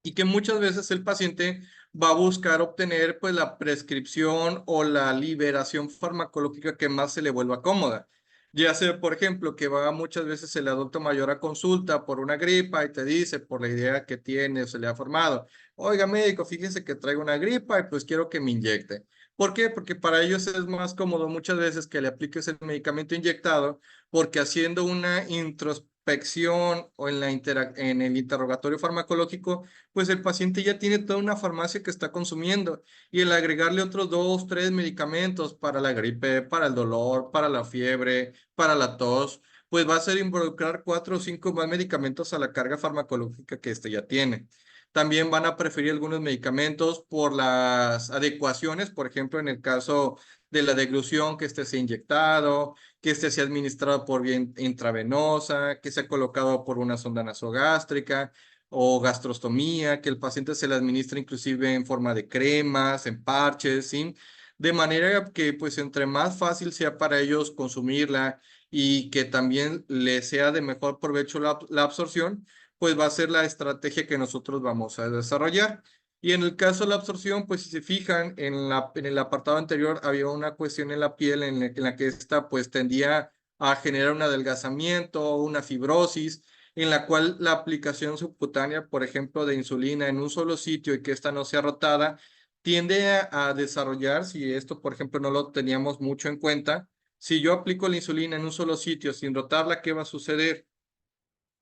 Y que muchas veces el paciente va a buscar obtener pues la prescripción o la liberación farmacológica que más se le vuelva cómoda. Ya sea, por ejemplo, que va muchas veces el adulto mayor a consulta por una gripa y te dice, por la idea que tiene o se le ha formado, oiga médico, fíjese que traigo una gripa y pues quiero que me inyecte. ¿Por qué? Porque para ellos es más cómodo muchas veces que le apliques el medicamento inyectado, porque haciendo una introspección o en el interrogatorio farmacológico, pues el paciente ya tiene toda una farmacia que está consumiendo y el agregarle otros 2, 3 medicamentos para la gripe, para el dolor, para la fiebre, para la tos, pues va a ser involucrar 4 o 5 más medicamentos a la carga farmacológica que este ya tiene. También van a preferir algunos medicamentos por las adecuaciones, por ejemplo, en el caso de la deglución, que este sea inyectado, que este sea administrado por vía intravenosa, que sea colocado por una sonda nasogástrica o gastrostomía, que el paciente se le administre inclusive en forma de cremas, en parches, ¿sí? De manera que pues entre más fácil sea para ellos consumirla y que también les sea de mejor provecho la absorción, pues va a ser la estrategia que nosotros vamos a desarrollar. Y en el caso de la absorción, pues si se fijan, en el apartado anterior había una cuestión en la piel en la que esta pues tendía a generar un adelgazamiento, una fibrosis, en la cual la aplicación subcutánea, por ejemplo, de insulina en un solo sitio y que ésta no sea rotada, tiende a desarrollar, si esto, por ejemplo, no lo teníamos mucho en cuenta, si yo aplico la insulina en un solo sitio sin rotarla, ¿qué va a suceder?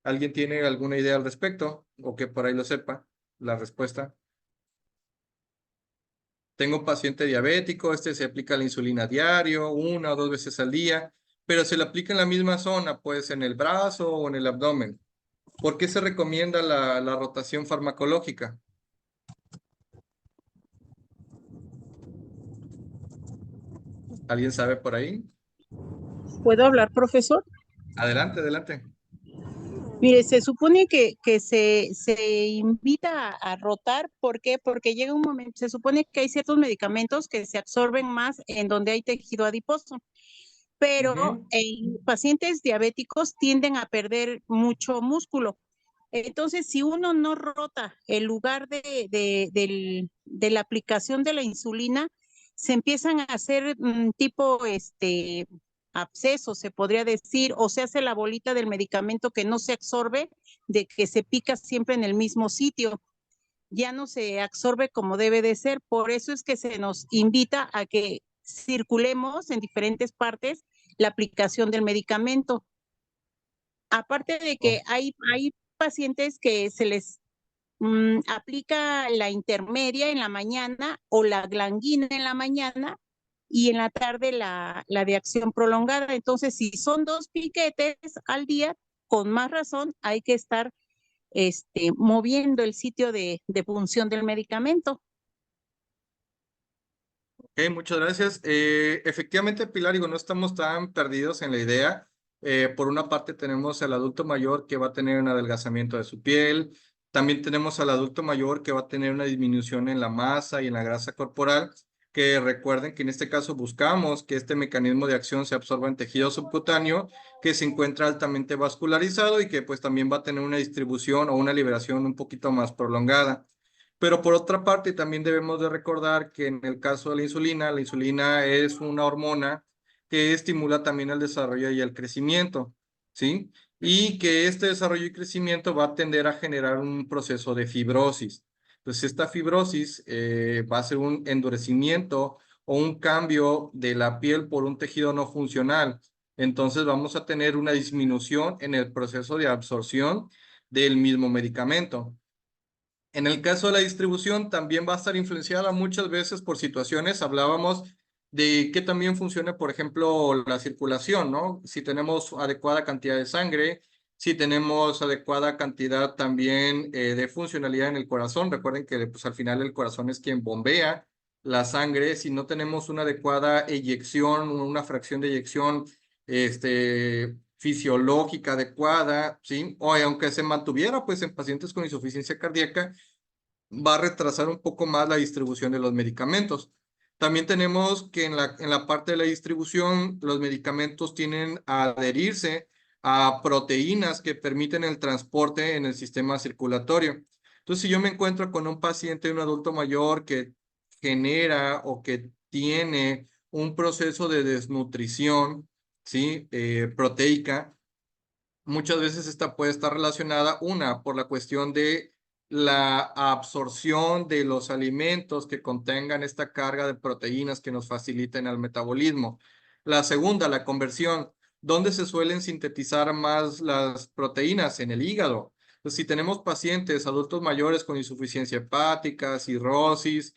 ¿Alguien tiene alguna idea al respecto? O que por ahí lo sepa, la respuesta. Tengo un paciente diabético, se aplica la insulina diario, 1 o 2 veces al día, pero se le aplica en la misma zona, pues en el brazo o en el abdomen. ¿Por qué se recomienda la rotación farmacológica? ¿Alguien sabe por ahí? ¿Puedo hablar, profesor? Adelante, adelante. Mire, se supone que se invita a rotar. ¿Por qué? Porque llega un momento, se supone que hay ciertos medicamentos que se absorben más en donde hay tejido adiposo, pero en pacientes diabéticos tienden a perder mucho músculo. Entonces, si uno no rota el lugar de la aplicación de la insulina, se empiezan a hacer tipo abscesos, se podría decir, o se hace la bolita del medicamento que no se absorbe, de que se pica siempre en el mismo sitio. Ya no se absorbe como debe de ser. Por eso es que se nos invita a que circulemos en diferentes partes la aplicación del medicamento. Aparte de que hay pacientes que se les aplica la intermedia en la mañana o la glanguina en la mañana y en la tarde la de acción prolongada. Entonces, si son 2 piquetes al día, con más razón hay que estar moviendo el sitio de punción del medicamento. Ok, muchas gracias. Efectivamente, Pilar, digo, no estamos tan perdidos en la idea. Por una parte tenemos al adulto mayor que va a tener un adelgazamiento de su piel. También tenemos al adulto mayor que va a tener una disminución en la masa y en la grasa corporal, que recuerden que en este caso buscamos que este mecanismo de acción se absorba en tejido subcutáneo, que se encuentra altamente vascularizado y que pues también va a tener una distribución o una liberación un poquito más prolongada. Pero por otra parte, también debemos de recordar que en el caso de la insulina es una hormona que estimula también el desarrollo y el crecimiento, ¿sí? Y que este desarrollo y crecimiento va a tender a generar un proceso de fibrosis. Entonces, esta fibrosis va a ser un endurecimiento o un cambio de la piel por un tejido no funcional. Entonces, vamos a tener una disminución en el proceso de absorción del mismo medicamento. En el caso de la distribución, también va a estar influenciada muchas veces por situaciones. Hablábamos de que también funciona, por ejemplo, la circulación, ¿no? Si tenemos adecuada cantidad de sangre, si tenemos adecuada cantidad también de funcionalidad en el corazón. Recuerden que pues, al final el corazón es quien bombea la sangre. Si no tenemos una adecuada eyección, una fracción de eyección, fisiológica adecuada, ¿sí? O aunque se mantuviera, pues en pacientes con insuficiencia cardíaca, va a retrasar un poco más la distribución de los medicamentos. También tenemos que en la parte de la distribución, los medicamentos tienen a adherirse a proteínas que permiten el transporte en el sistema circulatorio. Entonces, si yo me encuentro con un paciente, un adulto mayor que genera o que tiene un proceso de desnutrición, ¿sí? Proteica, muchas veces esta puede estar relacionada, una, por la cuestión de la absorción de los alimentos que contengan esta carga de proteínas que nos faciliten el metabolismo. La segunda, la conversión. ¿Dónde se suelen sintetizar más las proteínas? En el hígado. Entonces, si tenemos pacientes adultos mayores con insuficiencia hepática, cirrosis,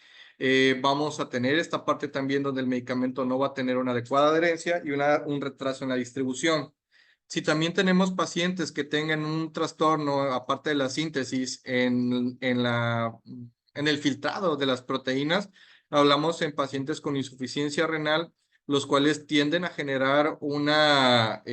vamos a tener esta parte también donde el medicamento no va a tener una adecuada adherencia y un retraso en la distribución. Si también tenemos pacientes que tengan un trastorno, aparte de la síntesis, en el filtrado de las proteínas, hablamos en pacientes con insuficiencia renal, los cuales tienden a generar una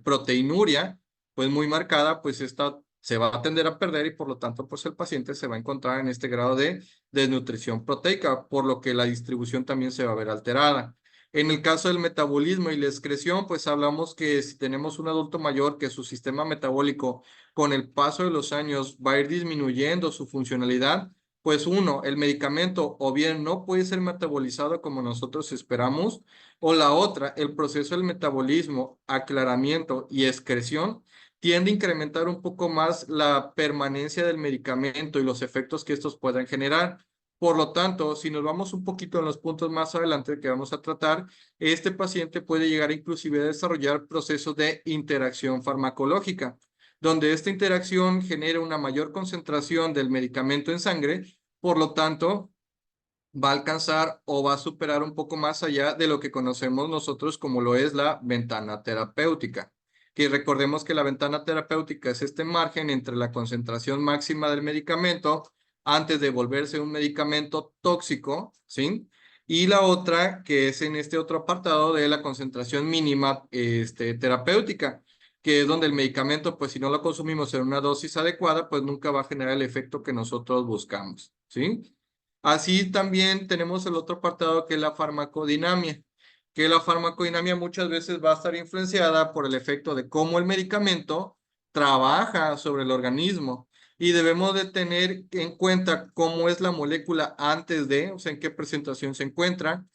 proteinuria, pues muy marcada, pues esta se va a tender a perder y por lo tanto, pues el paciente se va a encontrar en este grado de desnutrición proteica, por lo que la distribución también se va a ver alterada. En el caso del metabolismo y la excreción, pues hablamos que si tenemos un adulto mayor que su sistema metabólico con el paso de los años va a ir disminuyendo su funcionalidad, pues uno, el medicamento o bien no puede ser metabolizado como nosotros esperamos, o la otra, el proceso del metabolismo, aclaramiento y excreción tiende a incrementar un poco más la permanencia del medicamento y los efectos que estos puedan generar. Por lo tanto, si nos vamos un poquito en los puntos más adelante que vamos a tratar, este paciente puede llegar inclusive a desarrollar procesos de interacción farmacológica, donde esta interacción genera una mayor concentración del medicamento en sangre, por lo tanto, va a alcanzar o va a superar un poco más allá de lo que conocemos nosotros como lo es la ventana terapéutica. Que recordemos que la ventana terapéutica es este margen entre la concentración máxima del medicamento antes de volverse un medicamento tóxico, ¿sí? Y la otra, que es en este otro apartado de la concentración mínima terapéutica, que es donde el medicamento, pues si no lo consumimos en una dosis adecuada, pues nunca va a generar el efecto que nosotros buscamos, ¿sí? Así también tenemos el otro apartado que es la farmacodinamia, que la farmacodinamia muchas veces va a estar influenciada por el efecto de cómo el medicamento trabaja sobre el organismo. Y debemos de tener en cuenta cómo es la molécula antes de, o sea, en qué presentación se encuentra,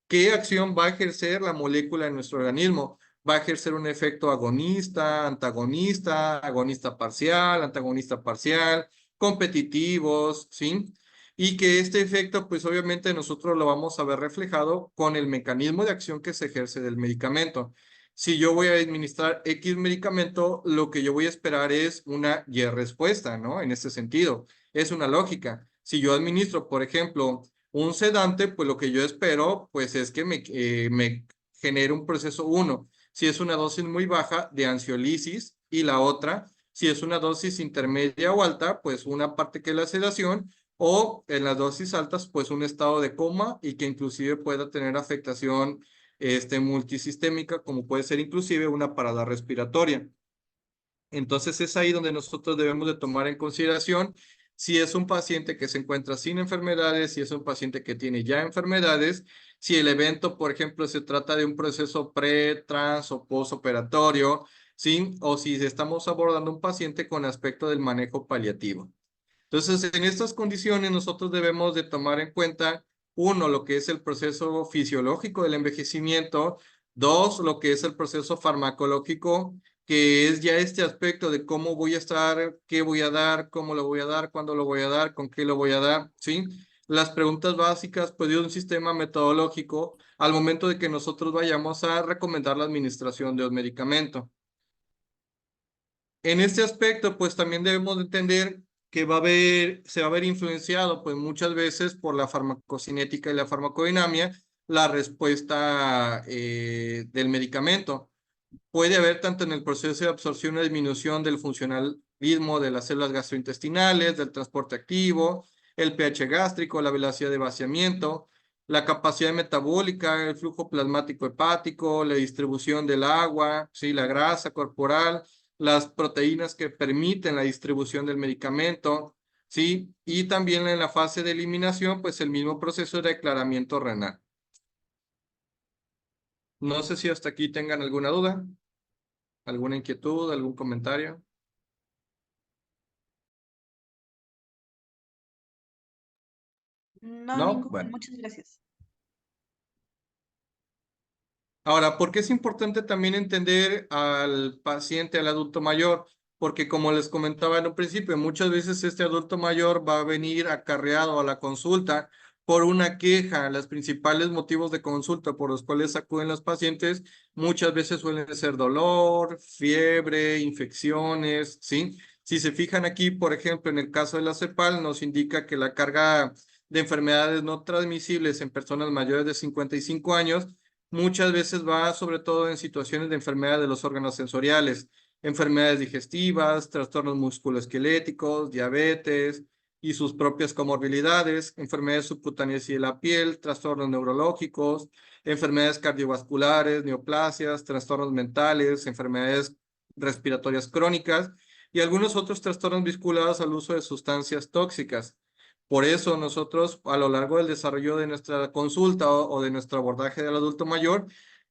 qué acción va a ejercer la molécula en nuestro organismo. Va a ejercer un efecto agonista, antagonista, agonista parcial, antagonista parcial, competitivos, ¿sí? Y que este efecto, pues obviamente nosotros lo vamos a ver reflejado con el mecanismo de acción que se ejerce del medicamento. Si yo voy a administrar X medicamento, lo que yo voy a esperar es una Y respuesta, ¿no? En este sentido, es una lógica. Si yo administro, por ejemplo, un sedante, pues lo que yo espero, pues es que me genere un proceso uno. Si es una dosis muy baja de ansiolisis y la otra, si es una dosis intermedia o alta, pues una parte que es la sedación, o en las dosis altas, pues un estado de coma y que inclusive pueda tener afectación multisistémica, como puede ser inclusive una parada respiratoria. Entonces es ahí donde nosotros debemos de tomar en consideración si es un paciente que se encuentra sin enfermedades, si es un paciente que tiene ya enfermedades, si el evento, por ejemplo, se trata de un proceso pre, trans o postoperatorio, ¿sí? O si estamos abordando un paciente con aspecto del manejo paliativo. Entonces, en estas condiciones nosotros debemos de tomar en cuenta, uno, lo que es el proceso fisiológico del envejecimiento, dos, lo que es el proceso farmacológico, que es ya este aspecto de cómo voy a estar, qué voy a dar, cómo lo voy a dar, cuándo lo voy a dar, con qué lo voy a dar, ¿sí? Las preguntas básicas, pues de un sistema metodológico al momento de que nosotros vayamos a recomendar la administración de un medicamento. En este aspecto, pues también debemos de entender que se va a ver influenciado, pues muchas veces por la farmacocinética y la farmacodinamia, la respuesta del medicamento. Puede haber tanto en el proceso de absorción o disminución del funcionalismo de las células gastrointestinales, del transporte activo, el pH gástrico, la velocidad de vaciamiento, la capacidad metabólica, el flujo plasmático hepático, la distribución del agua, ¿sí? La grasa corporal, las proteínas que permiten la distribución del medicamento, ¿sí? Y también en la fase de eliminación, pues el mismo proceso de aclaramiento renal. No sé si hasta aquí tengan alguna duda, alguna inquietud, algún comentario. No, ¿No? ninguno. Bueno. Muchas gracias. Ahora, ¿por qué es importante también entender al paciente, al adulto mayor? Porque como les comentaba en un principio, muchas veces este adulto mayor va a venir acarreado a la consulta por una queja. Los principales motivos de consulta por los cuales acuden los pacientes muchas veces suelen ser dolor, fiebre, infecciones, ¿sí? Si se fijan aquí, por ejemplo, en el caso de la CEPAL, nos indica que la carga de enfermedades no transmisibles en personas mayores de 55 años muchas veces va sobre todo en situaciones de enfermedad de los órganos sensoriales, enfermedades digestivas, trastornos musculoesqueléticos, diabetes y sus propias comorbilidades, enfermedades subcutáneas y de la piel, trastornos neurológicos, enfermedades cardiovasculares, neoplasias, trastornos mentales, enfermedades respiratorias crónicas y algunos otros trastornos vinculados al uso de sustancias tóxicas. Por eso nosotros a lo largo del desarrollo de nuestra consulta o de nuestro abordaje del adulto mayor,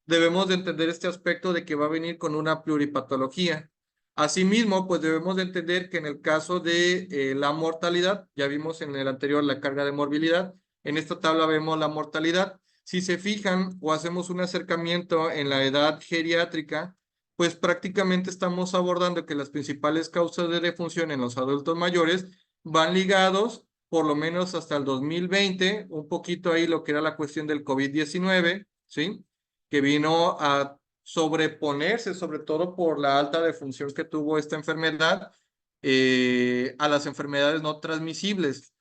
debemos de entender este aspecto de que va a venir con una pluripatología. Asimismo, pues debemos de entender que en el caso de la mortalidad, ya vimos en el anterior la carga de morbilidad, en esta tabla vemos la mortalidad. Si se fijan o hacemos un acercamiento en la edad geriátrica, pues prácticamente estamos abordando que las principales causas de defunción en los adultos mayores van ligados por lo menos hasta el 2020, un poquito ahí lo que era la cuestión del COVID-19, ¿sí? Que vino a sobreponerse, sobre todo por la alta defunción que tuvo esta enfermedad, a las enfermedades no transmisibles.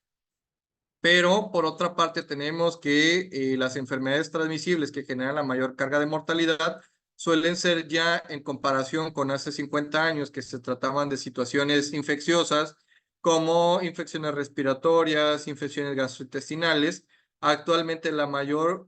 Pero por otra parte tenemos que las enfermedades transmisibles que generan la mayor carga de mortalidad suelen ser ya en comparación con hace 50 años que se trataban de situaciones infecciosas, como infecciones respiratorias, infecciones gastrointestinales. Actualmente la mayor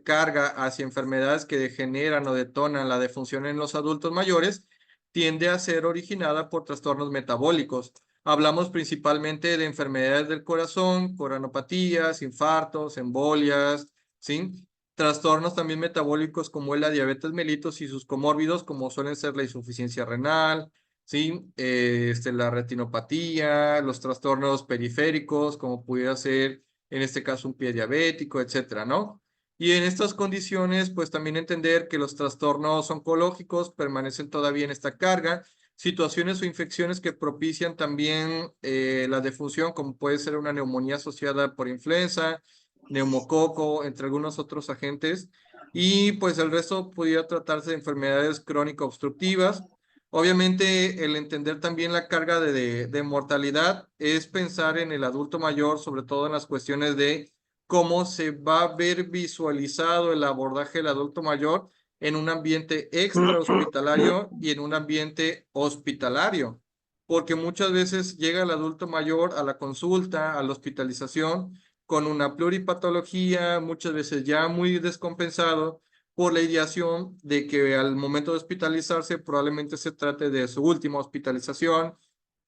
carga hacia enfermedades que degeneran o detonan la defunción en los adultos mayores tiende a ser originada por trastornos metabólicos. Hablamos principalmente de enfermedades del corazón, coronopatías, infartos, embolias, ¿sí? Trastornos también metabólicos como es la diabetes mellitus y sus comórbidos como suelen ser la insuficiencia renal, ¿sí? La retinopatía, los trastornos periféricos, como pudiera ser en este caso un pie diabético, etcétera, ¿no? Y en estas condiciones, pues también entender que los trastornos oncológicos permanecen todavía en esta carga, situaciones o infecciones que propician también la defunción, como puede ser una neumonía asociada por influenza, neumococo, entre algunos otros agentes, y pues el resto pudiera tratarse de enfermedades crónico-obstructivas. Obviamente, el entender también la carga de mortalidad es pensar en el adulto mayor, sobre todo en las cuestiones de cómo se va a ver visualizado el abordaje del adulto mayor en un ambiente extra hospitalario y en un ambiente hospitalario, porque muchas veces llega el adulto mayor a la consulta, a la hospitalización, con una pluripatología, muchas veces ya muy descompensado, por la ideación de que al momento de hospitalizarse probablemente se trate de su última hospitalización,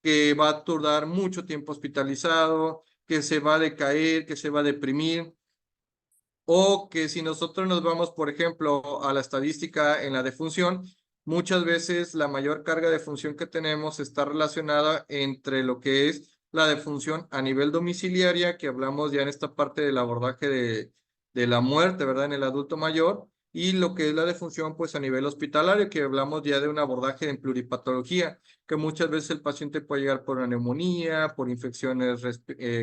que va a tardar mucho tiempo hospitalizado, que se va a decaer, que se va a deprimir, o que si nosotros nos vamos, por ejemplo, a la estadística en la defunción, muchas veces la mayor carga de función que tenemos está relacionada entre lo que es la defunción a nivel domiciliaria, que hablamos ya en esta parte del abordaje de la muerte, ¿verdad? En el adulto mayor, y lo que es la defunción, pues a nivel hospitalario, que hablamos ya de un abordaje en pluripatología, que muchas veces el paciente puede llegar por una neumonía, por infecciones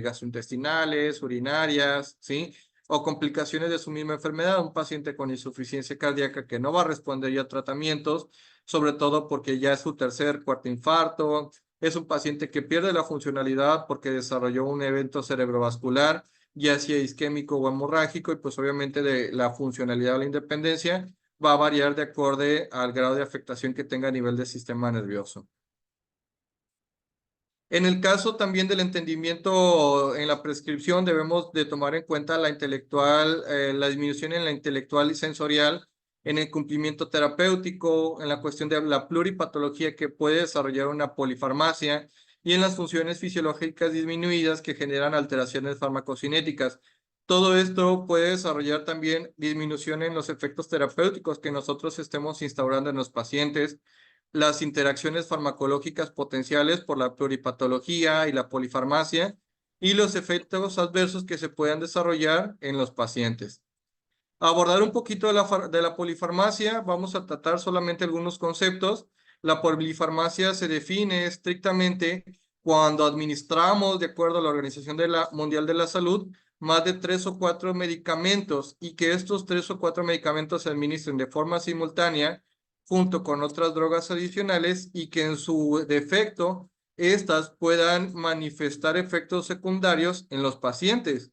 gastrointestinales, urinarias, ¿sí? O complicaciones de su misma enfermedad, un paciente con insuficiencia cardíaca que no va a responder ya a tratamientos, sobre todo porque ya es su tercer, cuarto infarto, es un paciente que pierde la funcionalidad porque desarrolló un evento cerebrovascular, ya sea isquémico o hemorrágico, y pues obviamente de la funcionalidad o la independencia va a variar de acuerdo al grado de afectación que tenga a nivel del sistema nervioso. En el caso también del entendimiento en la prescripción, debemos de tomar en cuenta la intelectual, la disminución en la intelectual y sensorial, en el cumplimiento terapéutico, en la cuestión de la pluripatología que puede desarrollar una polifarmacia y en las funciones fisiológicas disminuidas que generan alteraciones farmacocinéticas. Todo esto puede desarrollar también disminución en los efectos terapéuticos que nosotros estemos instaurando en los pacientes, las interacciones farmacológicas potenciales por la pluripatología y la polifarmacia y los efectos adversos que se puedan desarrollar en los pacientes. Abordar un poquito de la polifarmacia, vamos a tratar solamente algunos conceptos. La polifarmacia se define estrictamente cuando administramos, de acuerdo a la Organización Mundial de la Salud, más de 3 o 4 medicamentos y que estos 3 o 4 medicamentos se administren de forma simultánea junto con otras drogas adicionales y que en su defecto estas puedan manifestar efectos secundarios en los pacientes.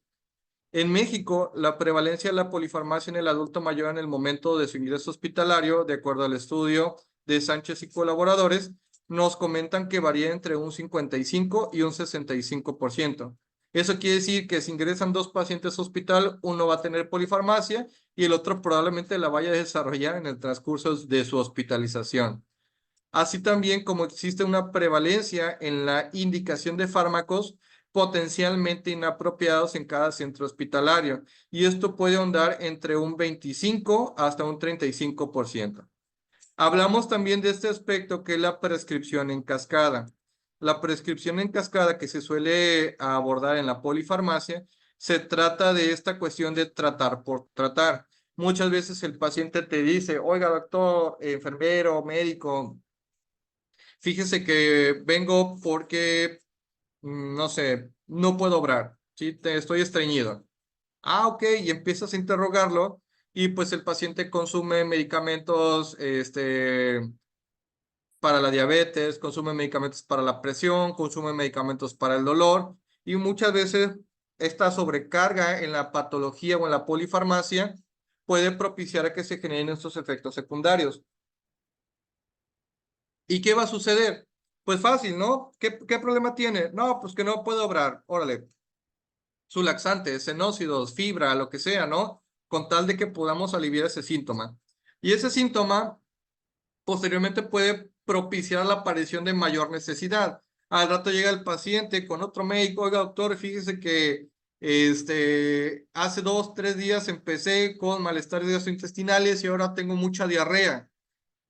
En México, la prevalencia de la polifarmacia en el adulto mayor en el momento de su ingreso hospitalario, de acuerdo al estudio de Sánchez y colaboradores, nos comentan que varía entre un 55 y un 65%. Eso quiere decir que si ingresan 2 pacientes a hospital, uno va a tener polifarmacia y el otro probablemente la vaya a desarrollar en el transcurso de su hospitalización. Así también como existe una prevalencia en la indicación de fármacos potencialmente inapropiados en cada centro hospitalario, y esto puede ahondar entre un 25 hasta un 35%. Hablamos también de este aspecto que es la prescripción en cascada. La prescripción en cascada que se suele abordar en la polifarmacia se trata de esta cuestión de tratar por tratar. Muchas veces el paciente te dice, oiga, doctor, enfermero, médico, fíjese que vengo porque, no sé, no puedo obrar, ¿sí? Estoy estreñido. Ah, ok, y empiezas a interrogarlo y pues el paciente consume medicamentos, para la diabetes, consume medicamentos para la presión, consume medicamentos para el dolor y muchas veces esta sobrecarga en la patología o en la polifarmacia puede propiciar a que se generen estos efectos secundarios. ¿Y qué va a suceder? Pues fácil, ¿no? ¿Qué problema tiene? No, pues que no puedo obrar. Órale. Su laxante, senócidos, fibra, lo que sea, ¿no? Con tal de que podamos aliviar ese síntoma. Y ese síntoma posteriormente puede propiciar la aparición de mayor necesidad. Al rato llega el paciente con otro médico, oiga doctor, fíjese que hace 2, 3 días empecé con malestares gastrointestinales y ahora tengo mucha diarrea.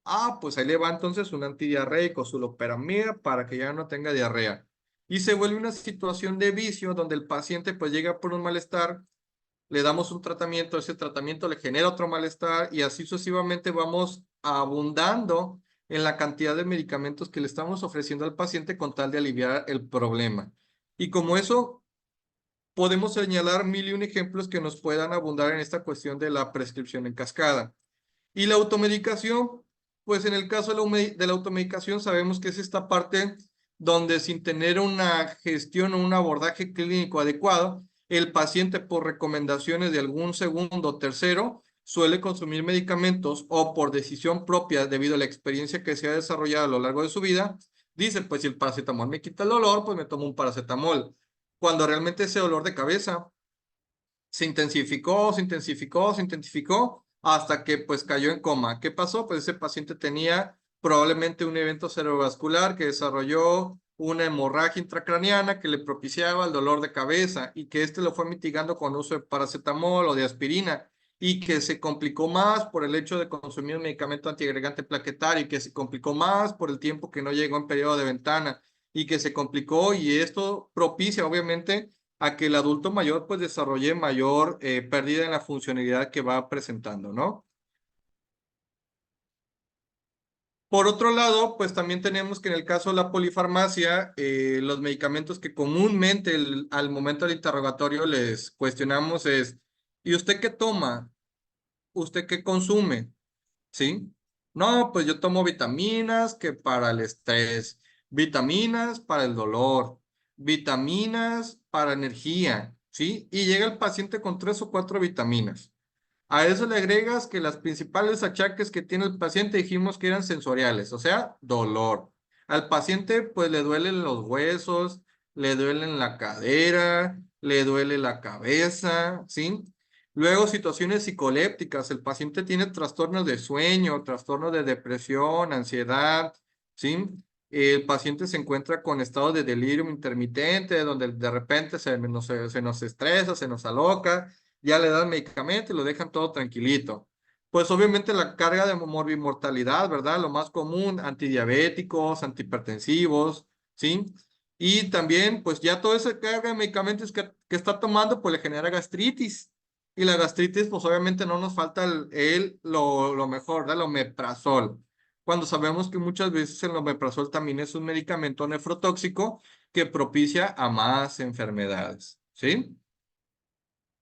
Ah, pues ahí le va entonces un antidiarreico, su loperamida, para que ya no tenga diarrea. Y se vuelve una situación de vicio donde el paciente pues llega por un malestar, le damos un tratamiento, ese tratamiento le genera otro malestar y así sucesivamente vamos abundando en la cantidad de medicamentos que le estamos ofreciendo al paciente con tal de aliviar el problema. Y como eso podemos señalar 1001 ejemplos que nos puedan abundar en esta cuestión de la prescripción en cascada. Y la automedicación, pues en el caso de la automedicación sabemos que es esta parte donde sin tener una gestión o un abordaje clínico adecuado, el paciente por recomendaciones de algún segundo o tercero suele consumir medicamentos o por decisión propia debido a la experiencia que se ha desarrollado a lo largo de su vida, dice, pues si el paracetamol me quita el dolor, pues me tomo un paracetamol. Cuando realmente ese dolor de cabeza se intensificó, se intensificó, se intensificó, hasta que pues cayó en coma. ¿Qué pasó? Pues ese paciente tenía probablemente un evento cerebrovascular que desarrolló una hemorragia intracraniana que le propiciaba el dolor de cabeza y que lo fue mitigando con uso de paracetamol o de aspirina y que se complicó más por el hecho de consumir un medicamento antiagregante plaquetario y que se complicó más por el tiempo que no llegó en periodo de ventana y que se complicó y esto propicia obviamente a que el adulto mayor pues desarrolle mayor pérdida en la funcionalidad que va presentando, ¿no? Por otro lado, pues también tenemos que en el caso de la polifarmacia, los medicamentos que comúnmente al momento del interrogatorio les cuestionamos es, ¿y usted qué toma? ¿Usted qué consume? ¿Sí? No, pues yo tomo vitaminas que para el estrés, vitaminas para el dolor, vitaminas para energía, ¿sí? Y llega el paciente con 3 o 4 vitaminas. A eso le agregas que las principales achaques que tiene el paciente dijimos que eran sensoriales, o sea, dolor. Al paciente pues le duelen los huesos, le duelen la cadera, le duele la cabeza, ¿sí? Luego situaciones psicolépticas, el paciente tiene trastornos de sueño, trastornos de depresión, ansiedad, ¿sí? El paciente se encuentra con estados de delirio intermitente, donde de repente se nos estresa, se nos aloca, ya le dan medicamento y lo dejan todo tranquilito. Pues obviamente la carga de morbimortalidad, ¿verdad? Lo más común, antidiabéticos, antihipertensivos, ¿sí? Y también, pues ya toda esa carga de medicamentos que está tomando, pues le genera gastritis. Y la gastritis, pues obviamente no nos falta lo mejor, ¿verdad? El omeprazol. Cuando sabemos que muchas veces el omeprazol también es un medicamento nefrotóxico que propicia a más enfermedades, ¿sí?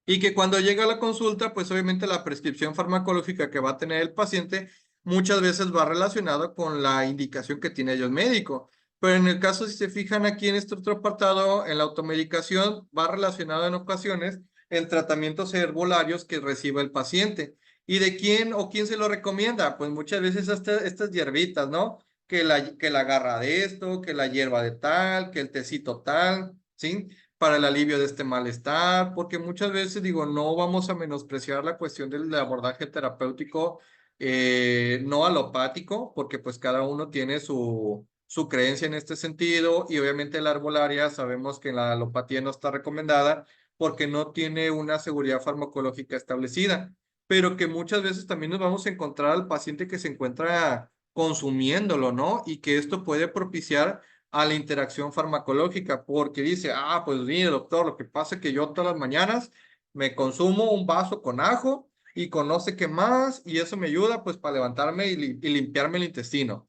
Y que cuando llega a la consulta, pues obviamente la prescripción farmacológica que va a tener el paciente muchas veces va relacionada con la indicación que tiene el médico. Pero en el caso, si se fijan aquí en este otro apartado, en la automedicación, va relacionado en ocasiones en tratamientos herbolarios que reciba el paciente. ¿Y de quién o quién se lo recomienda? Pues muchas veces estas hierbitas, ¿no? Que la garra de esto, que la hierba de tal, que el tecito tal, ¿sí? Para el alivio de este malestar, porque muchas veces digo, no vamos a menospreciar la cuestión del abordaje terapéutico no alopático, porque pues cada uno tiene su creencia en este sentido y obviamente la arbolaria sabemos que la alopatía no está recomendada porque no tiene una seguridad farmacológica establecida, pero que muchas veces también nos vamos a encontrar al paciente que se encuentra consumiéndolo, ¿no? Y que esto puede propiciar a la interacción farmacológica, porque dice, pues mire, doctor, lo que pasa es que yo todas las mañanas me consumo un vaso con ajo y con no sé qué más, y eso me ayuda pues para levantarme y limpiarme el intestino.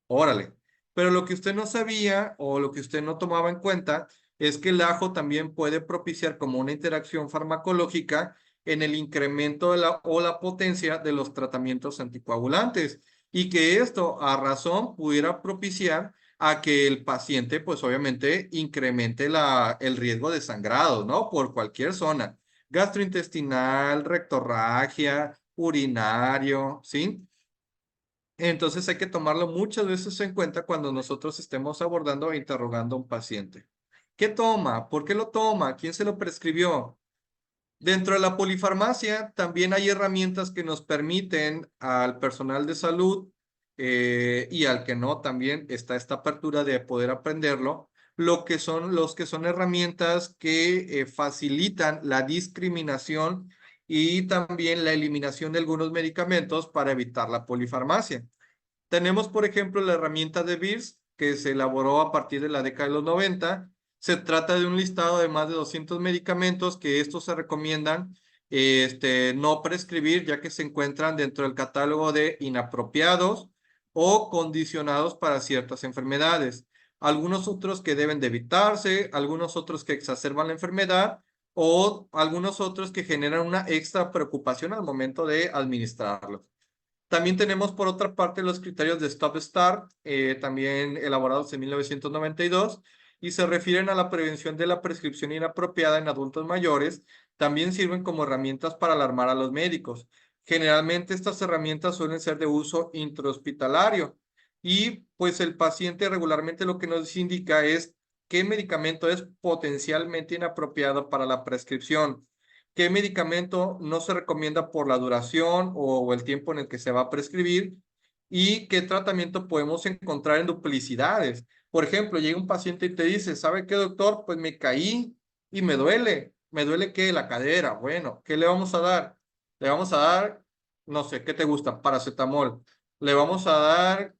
Órale. Pero lo que usted no sabía o lo que usted no tomaba en cuenta es que el ajo también puede propiciar como una interacción farmacológica en el incremento o la potencia de los tratamientos anticoagulantes y que esto a razón pudiera propiciar a que el paciente pues obviamente incremente el riesgo de sangrado, ¿no? Por cualquier zona, gastrointestinal, rectorragia, urinario, ¿sí? Entonces hay que tomarlo muchas veces en cuenta cuando nosotros estemos abordando e interrogando a un paciente. ¿Qué toma? ¿Por qué lo toma? ¿Quién se lo prescribió? Dentro de la polifarmacia también hay herramientas que nos permiten al personal de salud y al que no, también está esta apertura de poder aprenderlo, los que son herramientas que facilitan la discriminación y también la eliminación de algunos medicamentos para evitar la polifarmacia. Tenemos, por ejemplo, la herramienta de BIRS, que se elaboró a partir de la década de los 90. Se trata de un listado de más de 200 medicamentos que estos se recomiendan no prescribir, ya que se encuentran dentro del catálogo de inapropiados o condicionados para ciertas enfermedades. Algunos otros que deben de evitarse, algunos otros que exacerban la enfermedad o algunos otros que generan una extra preocupación al momento de administrarlo. También tenemos por otra parte los criterios de Stop-Start, también elaborados en 1992, y se refieren a la prevención de la prescripción inapropiada en adultos mayores. También sirven como herramientas para alarmar a los médicos. Generalmente estas herramientas suelen ser de uso intrahospitalario y pues el paciente regularmente lo que nos indica es qué medicamento es potencialmente inapropiado para la prescripción, qué medicamento no se recomienda por la duración o el tiempo en el que se va a prescribir y qué tratamiento podemos encontrar en duplicidades. Por ejemplo, llega un paciente y te dice, ¿sabe qué, doctor? Pues me caí y me duele. ¿Me duele qué? La cadera. Bueno, ¿qué le vamos a dar? Le vamos a dar, no sé, ¿qué te gusta? Paracetamol. Le vamos a dar,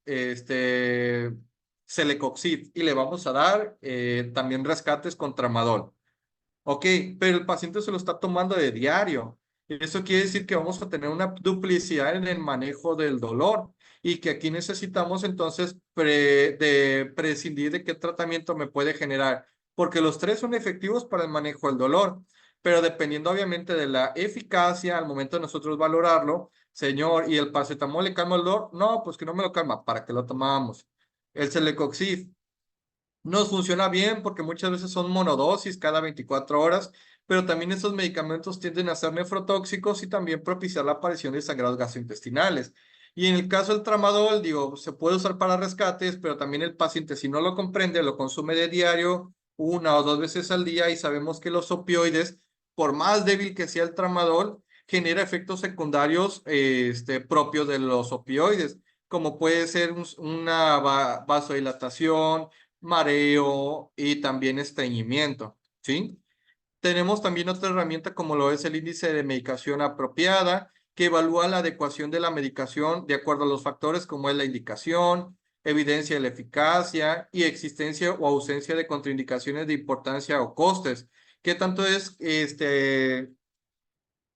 Celecoxib y le vamos a dar también rescates con tramadol. Ok, pero el paciente se lo está tomando de diario. Eso quiere decir que vamos a tener una duplicidad en el manejo del dolor y que aquí necesitamos entonces prescindir de qué tratamiento me puede generar, porque los tres son efectivos para el manejo del dolor, pero dependiendo obviamente de la eficacia al momento de nosotros valorarlo, señor, ¿y el paracetamol le calma el dolor? No, pues que no me lo calma, ¿para qué lo tomamos? El Celecoxib nos funciona bien porque muchas veces son monodosis cada 24 horas, pero también estos medicamentos tienden a ser nefrotóxicos y también propiciar la aparición de sangrados gastrointestinales. Y en el caso del tramadol, digo, se puede usar para rescates, pero también el paciente, si no lo comprende, lo consume de diario, una o dos veces al día, y sabemos que los opioides, por más débil que sea el tramadol, genera efectos secundarios propios de los opioides, como puede ser una vasodilatación, mareo y también estreñimiento, ¿sí? Tenemos también otra herramienta como lo es el índice de medicación apropiada, que evalúa la adecuación de la medicación de acuerdo a los factores como es la indicación, evidencia de la eficacia y existencia o ausencia de contraindicaciones de importancia o costes. ¿Qué tanto es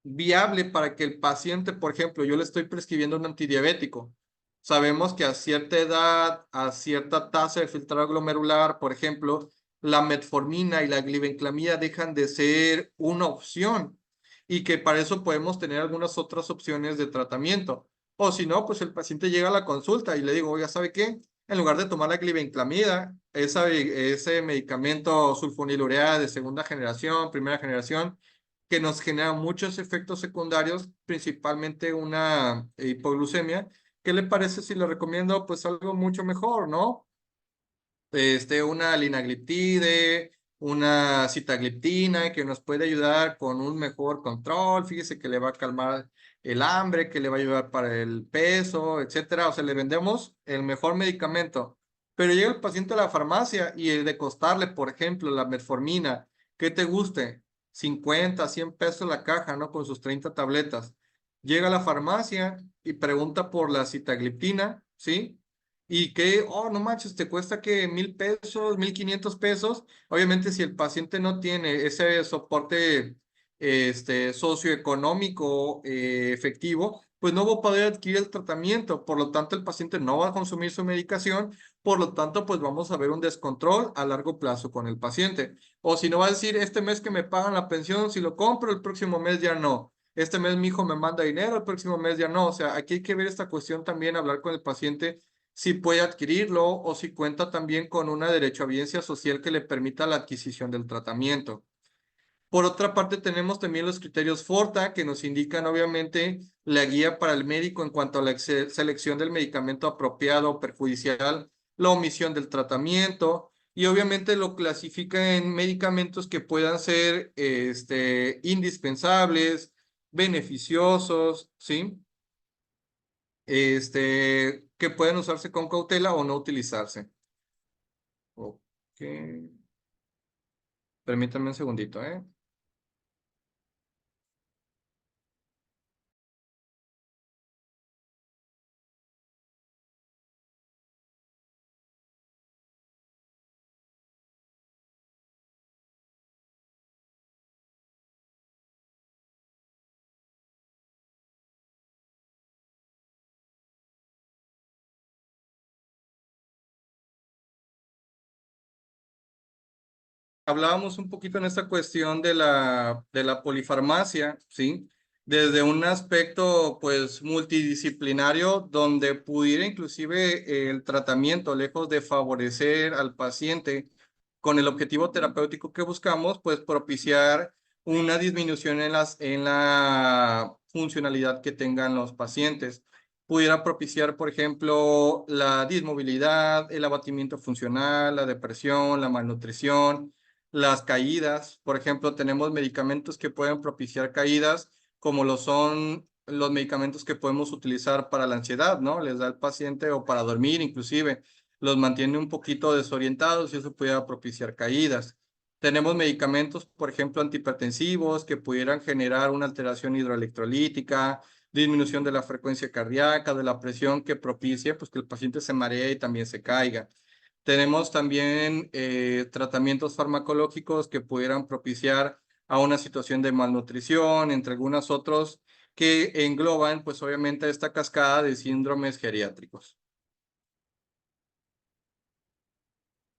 viable para que el paciente, por ejemplo, yo le estoy prescribiendo un antidiabético? Sabemos que a cierta edad, a cierta tasa de filtrado glomerular, por ejemplo, la metformina y la glibenclamida dejan de ser una opción y que para eso podemos tener algunas otras opciones de tratamiento. O si no, pues el paciente llega a la consulta y le digo, oiga, ¿sabe qué? En lugar de tomar la glibenclamida, ese medicamento sulfonilurea de segunda generación, primera generación, que nos genera muchos efectos secundarios, principalmente una hipoglucemia. ¿Qué le parece si le recomiendo pues algo mucho mejor, no? Una linagliptide, una sitagliptina que nos puede ayudar con un mejor control. Fíjese que le va a calmar el hambre, que le va a ayudar para el peso, etcétera. O sea, le vendemos el mejor medicamento. Pero llega el paciente a la farmacia y el de costarle, por ejemplo, la metformina, que te guste, 50, 100 pesos la caja, ¿no? Con sus 30 tabletas. Llega a la farmacia y pregunta por la sitagliptina, ¿sí? Y que, oh, no manches, te cuesta que 1,000 pesos, 1,500 pesos. Obviamente, si el paciente no tiene ese soporte socioeconómico efectivo, pues no va a poder adquirir el tratamiento. Por lo tanto, el paciente no va a consumir su medicación. Por lo tanto, pues vamos a ver un descontrol a largo plazo con el paciente. O si no va a decir, este mes que me pagan la pensión, si lo compro, el próximo mes ya no. Este mes mi hijo me manda dinero, el próximo mes ya no. O sea, aquí hay que ver esta cuestión también, hablar con el paciente si puede adquirirlo o si cuenta también con una derechohabiencia social que le permita la adquisición del tratamiento. Por otra parte, tenemos también los criterios FORTA que nos indican obviamente la guía para el médico en cuanto a la selección del medicamento apropiado o perjudicial, la omisión del tratamiento y obviamente lo clasifica en medicamentos que puedan ser indispensables, beneficiosos, ¿sí? Que pueden usarse con cautela o no utilizarse. Ok. Permítanme un segundito, ¿eh? hablábamos un poquito en esta cuestión de la polifarmacia, ¿sí? Desde un aspecto, pues, multidisciplinario, donde pudiera inclusive el tratamiento, lejos de favorecer al paciente con el objetivo terapéutico que buscamos, pues, propiciar una disminución en la funcionalidad que tengan los pacientes. Pudiera propiciar, por ejemplo, la dismovilidad, el abatimiento funcional, la depresión, la malnutrición, las caídas. Por ejemplo, tenemos medicamentos que pueden propiciar caídas, como lo son los medicamentos que podemos utilizar para la ansiedad, ¿no? Les da al paciente o para dormir, inclusive, los mantiene un poquito desorientados y eso pudiera propiciar caídas. Tenemos medicamentos, por ejemplo, antihipertensivos que pudieran generar una alteración hidroelectrolítica, disminución de la frecuencia cardíaca, de la presión que propicie, pues que el paciente se maree y también se caiga. Tenemos también tratamientos farmacológicos que pudieran propiciar a una situación de malnutrición, entre algunos otros que engloban, pues obviamente, esta cascada de síndromes geriátricos.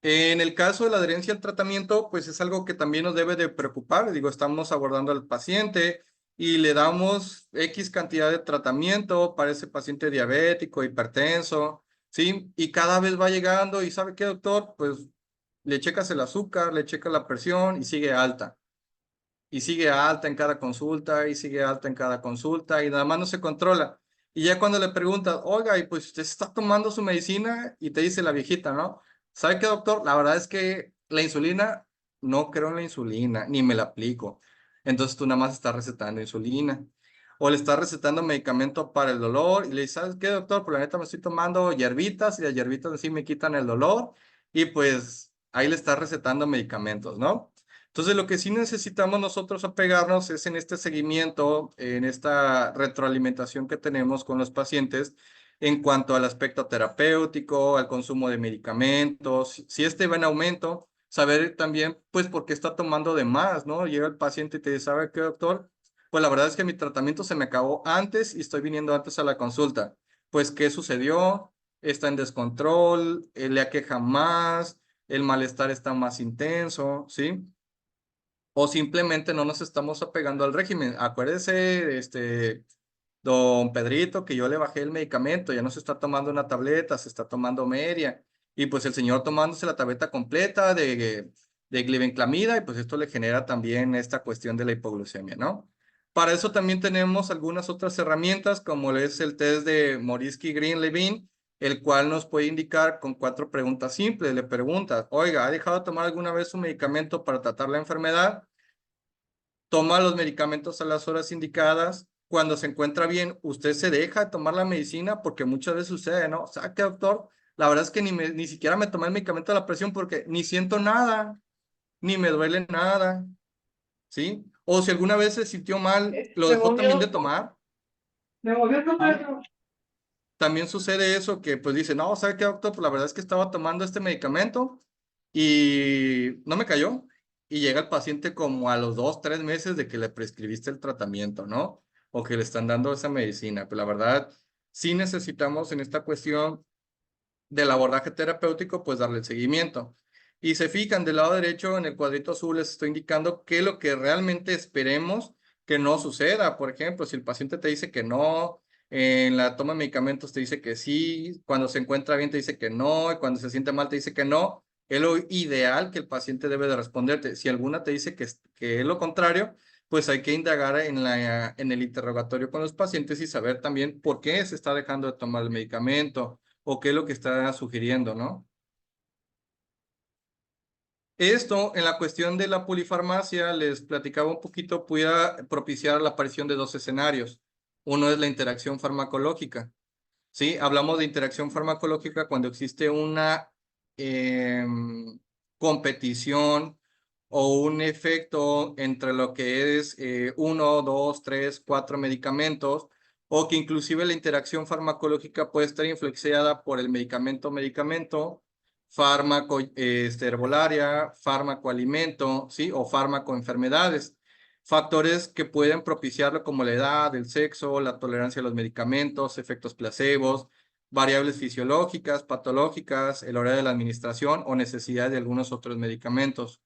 En el caso de la adherencia al tratamiento, pues es algo que también nos debe de preocupar. Digo, estamos abordando al paciente y le damos X cantidad de tratamiento para ese paciente diabético, hipertenso, ¿sí? Y cada vez va llegando y ¿sabe qué, doctor? Pues le checas el azúcar, le checas la presión y sigue alta. Y sigue alta en cada consulta y sigue alta en cada consulta y nada más no se controla. Y ya cuando le preguntas, oiga, y pues usted está tomando su medicina y te dice la viejita, ¿no? ¿Sabe qué, doctor? La verdad es que la insulina, no creo en la insulina, ni me la aplico. Entonces tú nada más estás recetando insulina. O le estás recetando medicamento para el dolor y le dices, ¿sabes qué, doctor? Por la neta me estoy tomando hierbitas y las hierbitas en sí me quitan el dolor y pues ahí le estás recetando medicamentos, ¿no? Entonces, lo que sí necesitamos nosotros apegarnos es en este seguimiento, en esta retroalimentación que tenemos con los pacientes en cuanto al aspecto terapéutico, al consumo de medicamentos. Si este va en aumento, saber también, pues, por qué está tomando de más, ¿no? Llega el paciente y te dice, ¿sabe qué, doctor? Pues la verdad es que mi tratamiento se me acabó antes y estoy viniendo antes a la consulta. Pues, ¿qué sucedió? Está en descontrol, le aqueja más, el malestar está más intenso, ¿sí? O simplemente no nos estamos apegando al régimen. Acuérdese, don Pedrito, que yo le bajé el medicamento, ya no se está tomando una tableta, se está tomando media. Y pues el señor tomándose la tableta completa de glibenclamida y pues esto le genera también esta cuestión de la hipoglucemia, ¿no? Para eso también tenemos algunas otras herramientas, como es el test de Morisky-Green-Levin, el cual nos puede indicar con 4 preguntas simples. Le preguntas, oiga, ¿ha dejado de tomar alguna vez un medicamento para tratar la enfermedad? Toma los medicamentos a las horas indicadas. Cuando se encuentra bien, usted se deja de tomar la medicina porque muchas veces sucede, ¿no? O sea, que doctor, la verdad es que ni siquiera me tomé el medicamento de la presión porque ni siento nada, ni me duele nada, ¿sí? O si alguna vez se sintió mal, lo dejó también de tomar. También sucede eso que pues dice, no, ¿sabe qué, doctor? Pues la verdad es que estaba tomando este medicamento y no me cayó. Y llega el paciente como a los 2, 3 meses de que le prescribiste el tratamiento, ¿no? O que le están dando esa medicina. Pero la verdad, sí necesitamos en esta cuestión del abordaje terapéutico, pues darle el seguimiento. Y se fijan del lado derecho en el cuadrito azul, les estoy indicando qué es lo que realmente esperemos que no suceda. Por ejemplo, si el paciente te dice que no, en la toma de medicamentos te dice que sí, cuando se encuentra bien te dice que no, y cuando se siente mal te dice que no, es lo ideal que el paciente debe de responderte. Si alguna te dice que es lo contrario, pues hay que indagar en el interrogatorio con los pacientes y saber también por qué se está dejando de tomar el medicamento o qué es lo que está sugiriendo, ¿no? Esto, en la cuestión de la polifarmacia, les platicaba un poquito, pudiera propiciar la aparición de 2 escenarios. Uno es la interacción farmacológica, ¿sí? Hablamos de interacción farmacológica cuando existe una competición o un efecto entre lo que es 1, 2, 3, 4 medicamentos, o que inclusive la interacción farmacológica puede estar influenciada por el medicamento, fármaco herbolaria, fármaco alimento, ¿sí? O fármaco enfermedades. Factores que pueden propiciarlo como la edad, el sexo, la tolerancia a los medicamentos, efectos placebos, variables fisiológicas, patológicas, el horario de la administración o necesidad de algunos otros medicamentos.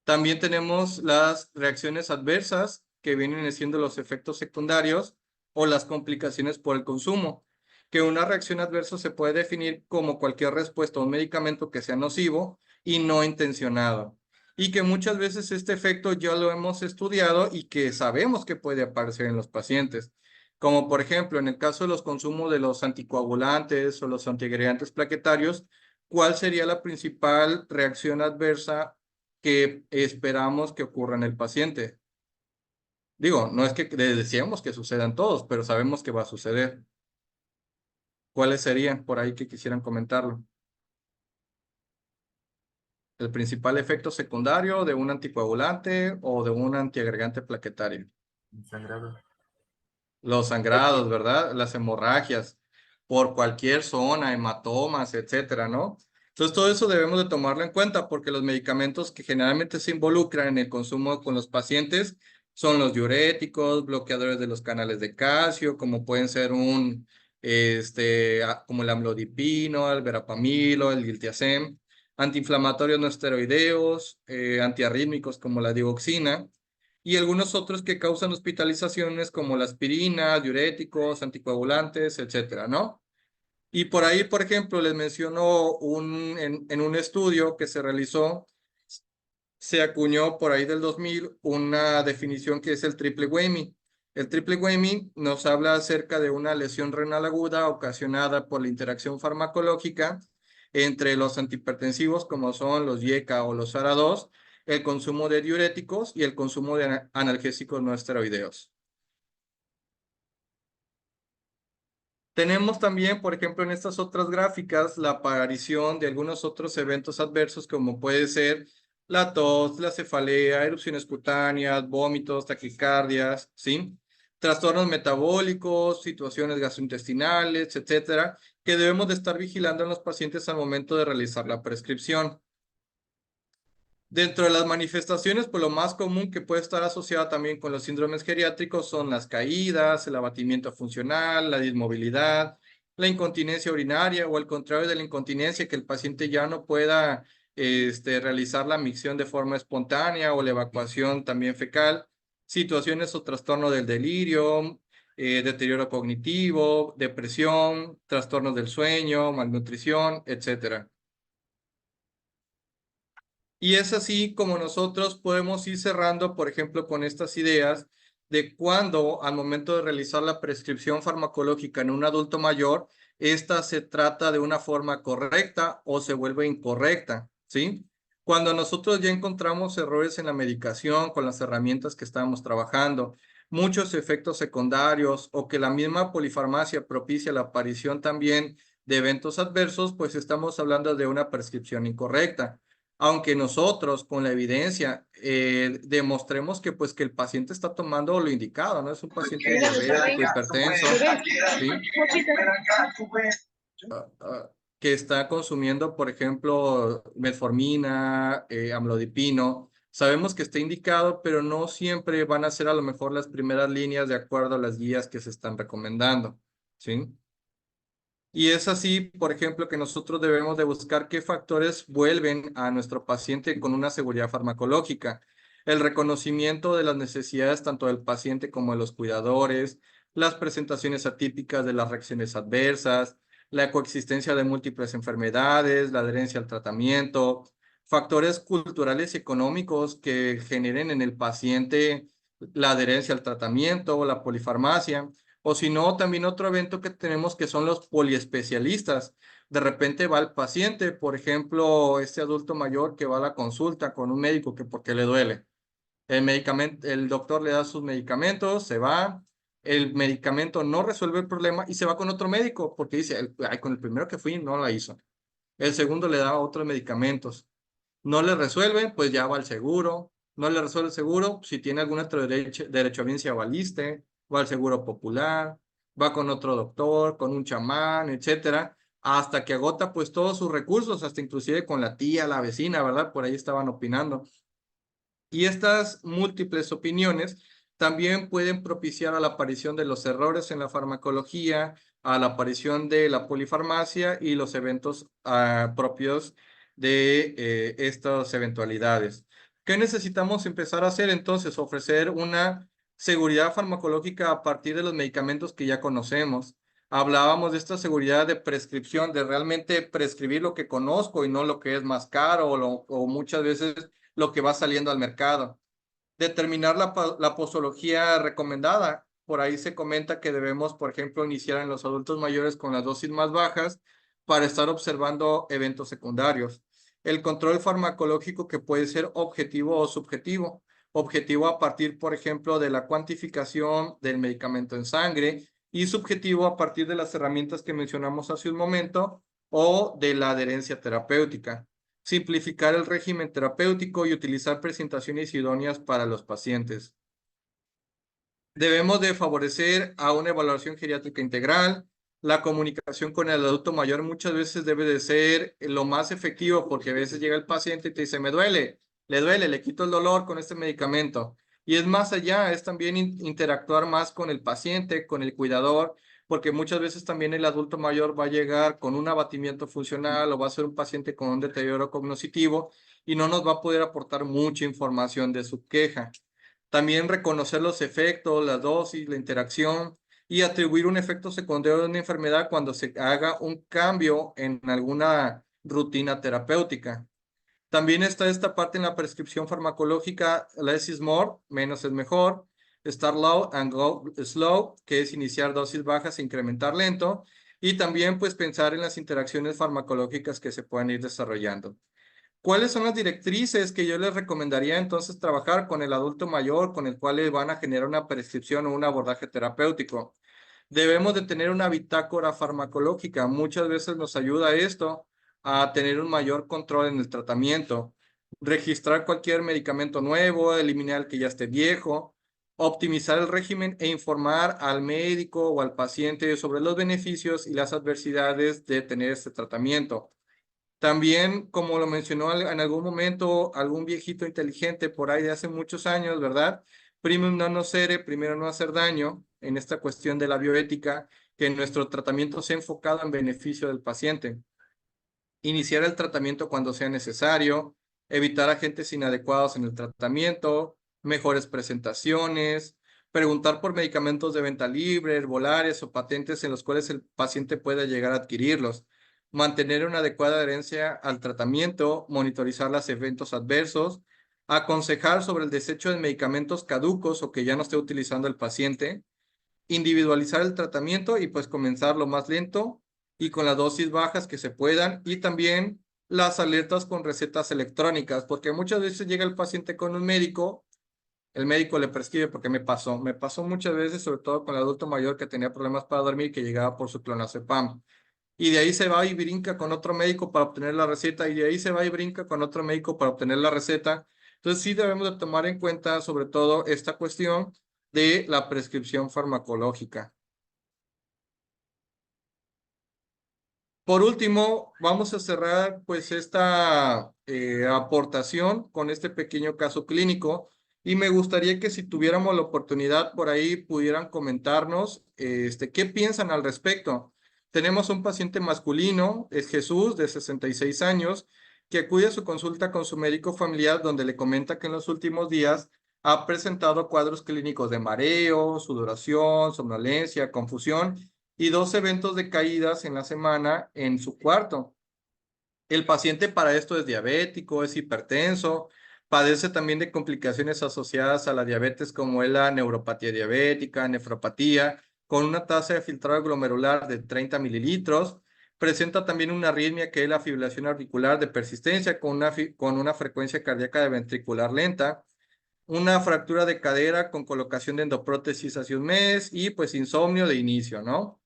También tenemos las reacciones adversas, que vienen siendo los efectos secundarios o las complicaciones por el consumo, que una reacción adversa se puede definir como cualquier respuesta a un medicamento que sea nocivo y no intencionado, y que muchas veces este efecto ya lo hemos estudiado y que sabemos que puede aparecer en los pacientes, como por ejemplo en el caso de los consumos de los anticoagulantes o los antiagregantes plaquetarios. ¿Cuál sería la principal reacción adversa que esperamos que ocurra en el paciente? Digo, no es que deseemos que sucedan todos, pero sabemos que va a suceder. ¿Cuáles serían por ahí que quisieran comentarlo? El principal efecto secundario de un anticoagulante o de un antiagregante plaquetario. Sangrado. Los sangrados, ¿verdad? Las hemorragias por cualquier zona, hematomas, etcétera, ¿no? Entonces, todo eso debemos de tomarlo en cuenta porque los medicamentos que generalmente se involucran en el consumo con los pacientes son los diuréticos, bloqueadores de los canales de calcio, como pueden ser como el amlodipino, el verapamilo, el diltiazem, antiinflamatorios no esteroideos, antiarrítmicos como la digoxina, y algunos otros que causan hospitalizaciones como la aspirina, diuréticos, anticoagulantes, etcétera, ¿no? Y por ahí, por ejemplo, les menciono en un estudio que se realizó, se acuñó por ahí del 2000 una definición que es el triple Whammy. El triple Whammy nos habla acerca de una lesión renal aguda ocasionada por la interacción farmacológica entre los antihipertensivos como son los YECA o los ARA2, el consumo de diuréticos y el consumo de analgésicos no esteroideos. Tenemos también, por ejemplo, en estas otras gráficas, la aparición de algunos otros eventos adversos como puede ser la tos, la cefalea, erupciones cutáneas, vómitos, taquicardias, ¿sí? Trastornos metabólicos, situaciones gastrointestinales, etcétera, que debemos de estar vigilando en los pacientes al momento de realizar la prescripción. Dentro de las manifestaciones, pues lo más común que puede estar asociada también con los síndromes geriátricos son las caídas, el abatimiento funcional, la dismovilidad, la incontinencia urinaria o al contrario de la incontinencia, que el paciente ya no pueda realizar la micción de forma espontánea o la evacuación también fecal, situaciones o trastorno del delirio, deterioro cognitivo, depresión, trastornos del sueño, malnutrición, etcétera. Y es así como nosotros podemos ir cerrando, por ejemplo, con estas ideas de cuando al momento de realizar la prescripción farmacológica en un adulto mayor, esta se trata de una forma correcta o se vuelve incorrecta, ¿sí? Cuando nosotros ya encontramos errores en la medicación con las herramientas que estamos trabajando, muchos efectos secundarios o que la misma polifarmacia propicia la aparición también de eventos adversos, pues estamos hablando de una prescripción incorrecta. Aunque nosotros con la evidencia demostremos que pues que el paciente está tomando lo indicado, ¿no? Es un paciente diabético, hipertenso, ¿sí? Que está consumiendo, por ejemplo, metformina, amlodipino. Sabemos que está indicado, pero no siempre van a ser a lo mejor las primeras líneas de acuerdo a las guías que se están recomendando, ¿sí? Y es así, por ejemplo, que nosotros debemos de buscar qué factores vuelven a nuestro paciente con una seguridad farmacológica. El reconocimiento de las necesidades tanto del paciente como de los cuidadores, las presentaciones atípicas de las reacciones adversas, la coexistencia de múltiples enfermedades, la adherencia al tratamiento, factores culturales y económicos que generen en el paciente la adherencia al tratamiento o la polifarmacia. O si no, también otro evento que tenemos que son los poliespecialistas. De repente va el paciente, por ejemplo, este adulto mayor que va a la consulta con un médico que porque le duele. El doctor le da sus medicamentos, se va, el medicamento no resuelve el problema y se va con otro médico porque dice, ay, con el primero que fui no la hizo. El segundo le da otros medicamentos. No le resuelven, pues ya va al seguro. No le resuelve el seguro, si tiene algún otro derechohabiencia va al ISSSTE, va al Seguro Popular, va con otro doctor, con un chamán, etcétera, hasta que agota pues todos sus recursos, hasta inclusive con la tía, la vecina, ¿verdad? Por ahí estaban opinando. Y estas múltiples opiniones también pueden propiciar a la aparición de los errores en la farmacología, a la aparición de la polifarmacia y los eventos propios de estas eventualidades. ¿Qué necesitamos empezar a hacer entonces? Ofrecer una seguridad farmacológica a partir de los medicamentos que ya conocemos. Hablábamos de esta seguridad de prescripción, de realmente prescribir lo que conozco y no lo que es más caro o muchas veces lo que va saliendo al mercado. Determinar la posología recomendada. Por ahí se comenta que debemos, por ejemplo, iniciar en los adultos mayores con las dosis más bajas para estar observando eventos secundarios. El control farmacológico que puede ser objetivo o subjetivo. Objetivo a partir, por ejemplo, de la cuantificación del medicamento en sangre y subjetivo a partir de las herramientas que mencionamos hace un momento o de la adherencia terapéutica. Simplificar el régimen terapéutico y utilizar presentaciones idóneas para los pacientes. Debemos de favorecer a una evaluación geriátrica integral. La comunicación con el adulto mayor muchas veces debe de ser lo más efectivo porque a veces llega el paciente y te dice, me duele, le quito el dolor con este medicamento. Y es más allá, es también interactuar más con el paciente, con el cuidador, porque muchas veces también el adulto mayor va a llegar con un abatimiento funcional o va a ser un paciente con un deterioro cognitivo y no nos va a poder aportar mucha información de su queja. También reconocer los efectos, la dosis, la interacción y atribuir un efecto secundario de una enfermedad cuando se haga un cambio en alguna rutina terapéutica. También está esta parte en la prescripción farmacológica, less is more, menos es mejor, start low and go slow, que es iniciar dosis bajas e incrementar lento, y también pues pensar en las interacciones farmacológicas que se pueden ir desarrollando. ¿Cuáles son las directrices que yo les recomendaría entonces trabajar con el adulto mayor con el cual les van a generar una prescripción o un abordaje terapéutico? Debemos de tener una bitácora farmacológica. Muchas veces nos ayuda esto a tener un mayor control en el tratamiento. Registrar cualquier medicamento nuevo, eliminar el que ya esté viejo, optimizar el régimen e informar al médico o al paciente sobre los beneficios y las adversidades de tener este tratamiento. También, como lo mencionó en algún momento algún viejito inteligente por ahí de hace muchos años, ¿verdad? Primum non nocere, primero no hacer daño, en esta cuestión de la bioética, que nuestro tratamiento sea enfocado en beneficio del paciente. Iniciar el tratamiento cuando sea necesario, evitar agentes inadecuados en el tratamiento, mejores presentaciones, preguntar por medicamentos de venta libre, herbolares o patentes en los cuales el paciente pueda llegar a adquirirlos. Mantener una adecuada adherencia al tratamiento, monitorizar los eventos adversos, aconsejar sobre el desecho de medicamentos caducos o que ya no esté utilizando el paciente, individualizar el tratamiento y pues comenzar lo más lento y con las dosis bajas que se puedan y también las alertas con recetas electrónicas, porque muchas veces llega el paciente con un médico, el médico le prescribe porque me pasó muchas veces, sobre todo con el adulto mayor que tenía problemas para dormir, que llegaba por su clonazepam. Y de ahí se va y brinca con otro médico para obtener la receta, y de ahí se va y brinca con otro médico para obtener la receta. Entonces sí debemos de tomar en cuenta sobre todo esta cuestión de la prescripción farmacológica. Por último, vamos a cerrar pues esta aportación con este pequeño caso clínico y me gustaría que si tuviéramos la oportunidad por ahí pudieran comentarnos qué piensan al respecto. Tenemos un paciente masculino, es Jesús, de 66 años, que acude a su consulta con su médico familiar donde le comenta que en los últimos días ha presentado cuadros clínicos de mareo, sudoración, somnolencia, confusión y 2 eventos de caídas en la semana en su cuarto. El paciente para esto es diabético, es hipertenso, padece también de complicaciones asociadas a la diabetes como es la neuropatía diabética, nefropatía, con una tasa de filtrado glomerular de 30 mililitros. Presenta también una arritmia que es la fibrilación auricular de persistencia con una frecuencia cardíaca de ventricular lenta, una fractura de cadera con colocación de endoprótesis hace un mes y pues insomnio de inicio, ¿no?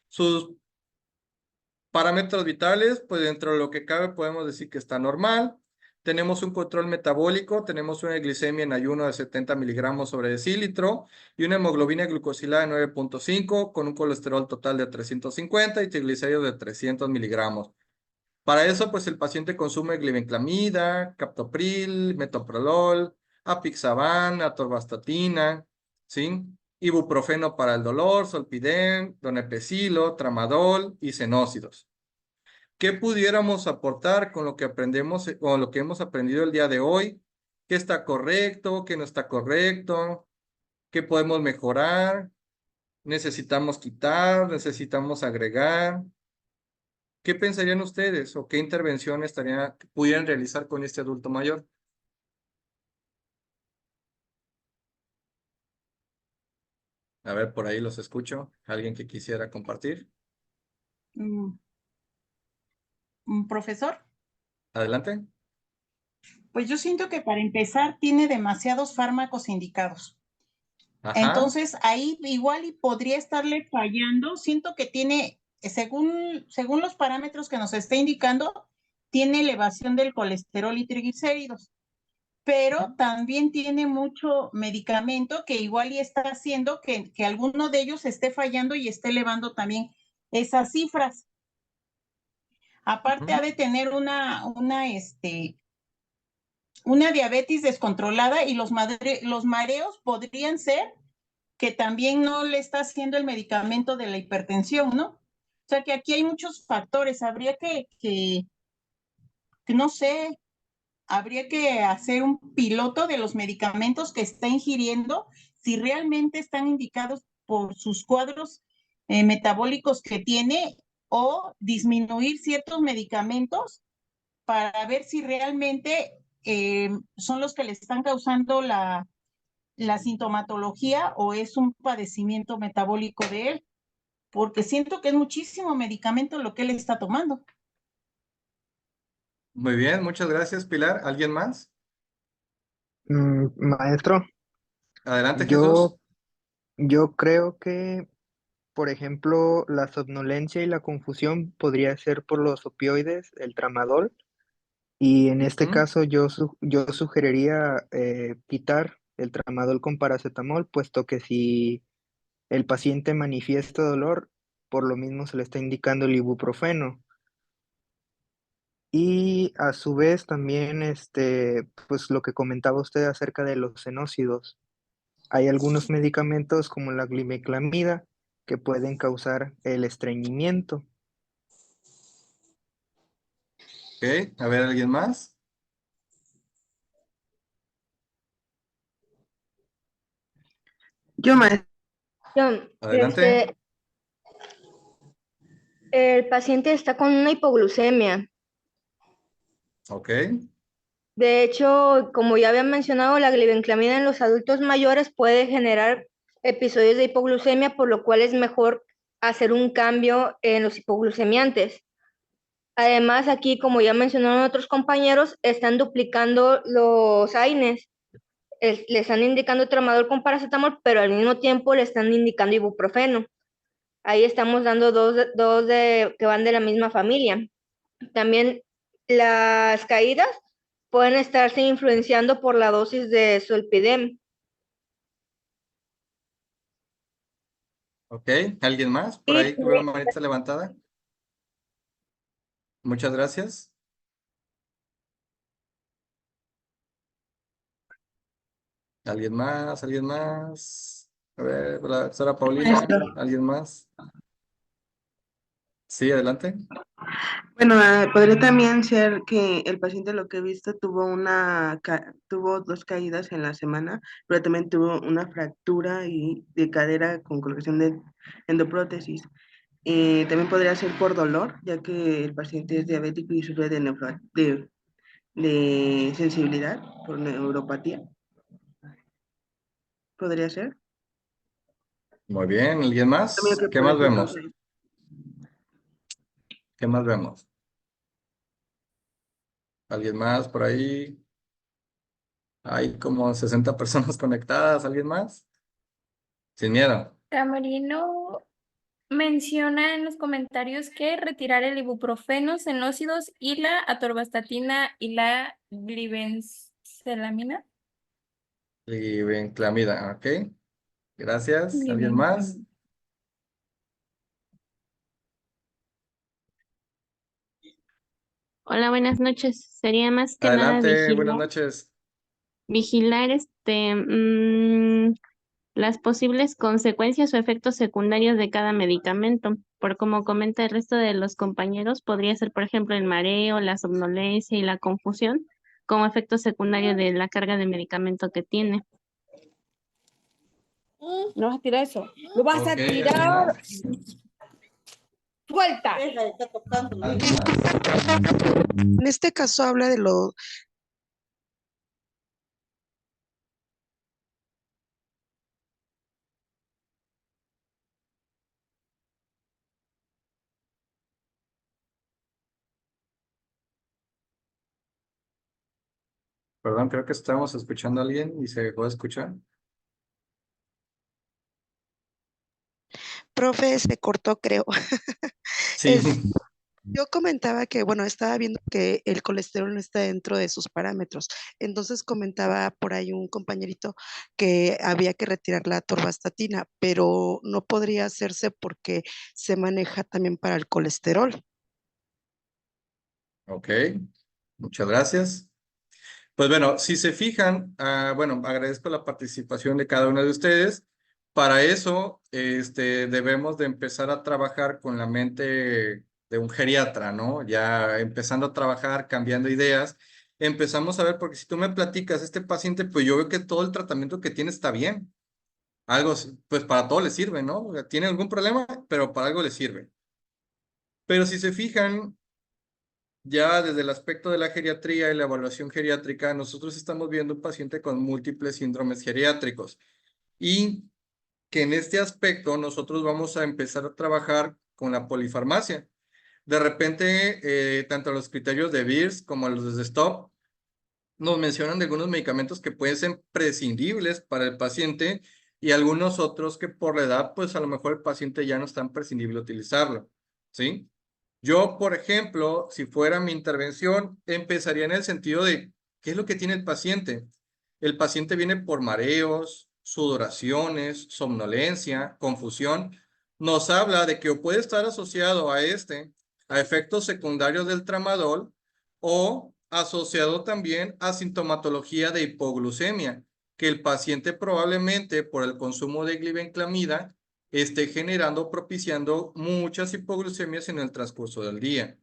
Sus parámetros vitales, pues dentro de lo que cabe podemos decir que está normal. Tenemos un control metabólico, tenemos una glicemia en ayuno de 70 miligramos sobre decilitro y una hemoglobina glucosilada de 9.5 con un colesterol total de 350 y triglicéridos de 300 miligramos. Para eso, pues el paciente consume glibenclamida, captopril, metoprolol, apixaban, atorvastatina, ¿sí? Ibuprofeno para el dolor, solpidem, donepezilo, tramadol y xenócidos. ¿Qué pudiéramos aportar con lo que aprendemos, con lo que hemos aprendido el día de hoy? qué está correcto, qué no está correcto, qué podemos mejorar, necesitamos quitar, necesitamos agregar. ¿Qué pensarían ustedes o qué intervención pudieran realizar con este adulto mayor? A ver, por ahí los escucho. ¿Alguien que quisiera compartir? Mm, Profesor, Adelante. pues yo siento que para empezar tiene demasiados fármacos indicados. Ajá. Entonces ahí igual y podría estarle fallando. Siento que tiene, según los parámetros que nos está indicando, tiene elevación del colesterol y triglicéridos, pero también tiene mucho medicamento que igual y está haciendo que alguno de ellos esté fallando y esté elevando también esas cifras. Aparte ha de tener una diabetes descontrolada y los mareos podrían ser que también no le está haciendo el medicamento de la hipertensión, ¿no? O sea que aquí hay muchos factores. Habría que no sé, habría que hacer un piloto de los medicamentos que está ingiriendo, si realmente están indicados por sus cuadros metabólicos que tiene, o disminuir ciertos medicamentos para ver si realmente son los que le están causando la sintomatología o es un padecimiento metabólico de él, porque siento que es muchísimo medicamento lo que él está tomando. Muy bien, muchas gracias, Pilar. ¿Alguien más? Maestro, Adelante, Jesús. yo creo que, por ejemplo, la somnolencia y la confusión podría ser por los opioides, el tramadol, y en este caso yo sugeriría quitar el tramadol con paracetamol, puesto que si el paciente manifiesta dolor, por lo mismo se le está indicando el ibuprofeno. Y a su vez también, pues lo que comentaba usted acerca de los genócidos. Hay algunos medicamentos como la glimeclamida que pueden causar el estreñimiento. Ok, a ver, ¿alguien más? Yo, maestro. Adelante. El paciente está con una hipoglucemia. Ok. De hecho, como ya había mencionado, la glibenclamida en los adultos mayores puede generar episodios de hipoglucemia, por lo cual es mejor hacer un cambio en los hipoglucemiantes. Además, aquí, como ya mencionaron otros compañeros, están duplicando los AINES. Le están indicando tramadol con paracetamol, pero al mismo tiempo le están indicando ibuprofeno. Ahí estamos dando dos que van de la misma familia. También las caídas pueden estarse influenciando por la dosis de zolpidem. Ok, ¿alguien más? Por ahí con una manita levantada. Muchas gracias. ¿Alguien más? ¿Alguien más? A ver, la doctora Paulina, ¿alguien más? Sí, adelante. Bueno, podría también ser que el paciente, lo que he visto, tuvo 2 caídas en la semana, pero también tuvo una fractura de cadera con colocación de endoprótesis. También podría ser por dolor, ya que el paciente es diabético y sufre de sensibilidad por neuropatía. ¿Podría ser? Muy bien, ¿alguien más? ¿Qué más vemos? ¿Qué más vemos? ¿Alguien más por ahí? Hay como 60 personas conectadas. ¿Alguien más? Sin miedo. Camerino menciona en los comentarios que retirar el ibuprofeno, genócidos y la atorvastatina y la glibencelamina. Glibenclamida, ok. Gracias. ¿Alguien más? Hola, buenas noches. Sería más que nada Adelante, buenas noches. vigilar las posibles consecuencias o efectos secundarios de cada medicamento. Por como comenta el resto de los compañeros, podría ser, por ejemplo, el mareo, la somnolencia y la confusión, como efecto secundario de la carga de medicamento que tiene. No vas a tirar eso. Lo vas a Ok, tirar. Suelta. En este caso habla de lo, Perdón, creo que estábamos escuchando a alguien y se dejó de escuchar. profe, se cortó, creo. Sí. Yo comentaba que, bueno, estaba viendo que el colesterol no está dentro de sus parámetros. Entonces comentaba por ahí un compañerito que había que retirar la atorvastatina, pero no podría hacerse porque se maneja también para el colesterol. Ok, muchas gracias. Pues bueno, si se fijan, bueno, agradezco la participación de cada uno de ustedes. Para eso, debemos de empezar a trabajar con la mente de un geriatra, ¿no? Ya empezando a trabajar, cambiando ideas, empezamos a ver, porque si tú me platicas, este paciente, pues yo veo que todo el tratamiento que tiene está bien. Algo, pues para todo le sirve, ¿no? Tiene algún problema, pero para algo le sirve. Pero si se fijan, ya desde el aspecto de la geriatría y la evaluación geriátrica, nosotros estamos viendo un paciente con múltiples síndromes geriátricos y que en este aspecto nosotros vamos a empezar a trabajar con la polifarmacia. De repente, tanto los criterios de Beers como los de STOP nos mencionan de algunos medicamentos que pueden ser prescindibles para el paciente y algunos otros que por la edad, pues a lo mejor el paciente ya no es tan prescindible utilizarlo, ¿sí? Yo, por ejemplo, si fuera mi intervención, empezaría en el sentido de, ¿qué es lo que tiene el paciente? El paciente viene por mareos, sudoraciones, somnolencia, confusión. Nos habla de que puede estar asociado a efectos secundarios del tramadol o asociado también a sintomatología de hipoglucemia, que el paciente probablemente por el consumo de glibenclamida esté generando, propiciando muchas hipoglucemias en el transcurso del día.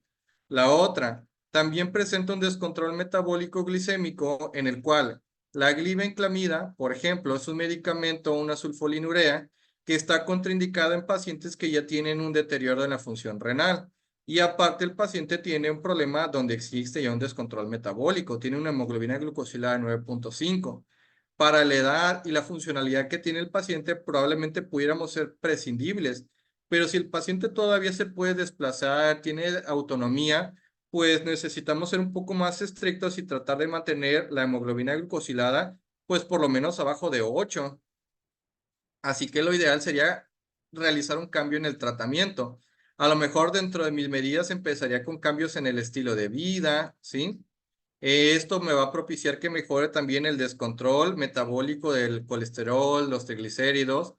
La otra, también presenta un descontrol metabólico glicémico en el cual la glibenclamida, por ejemplo, es un medicamento, una sulfonilurea, que está contraindicada en pacientes que ya tienen un deterioro de la función renal. Y aparte el paciente tiene un problema donde existe ya un descontrol metabólico, tiene una hemoglobina glucosilada de 9.5. Para la edad y la funcionalidad que tiene el paciente, probablemente pudiéramos ser prescindibles, pero si el paciente todavía se puede desplazar, tiene autonomía, pues necesitamos ser un poco más estrictos y tratar de mantener la hemoglobina glucosilada, pues por lo menos abajo de 8. Así que lo ideal sería realizar un cambio en el tratamiento. A lo mejor dentro de mis medidas empezaría con cambios en el estilo de vida, ¿sí? Esto me va a propiciar que mejore también el descontrol metabólico del colesterol, los triglicéridos.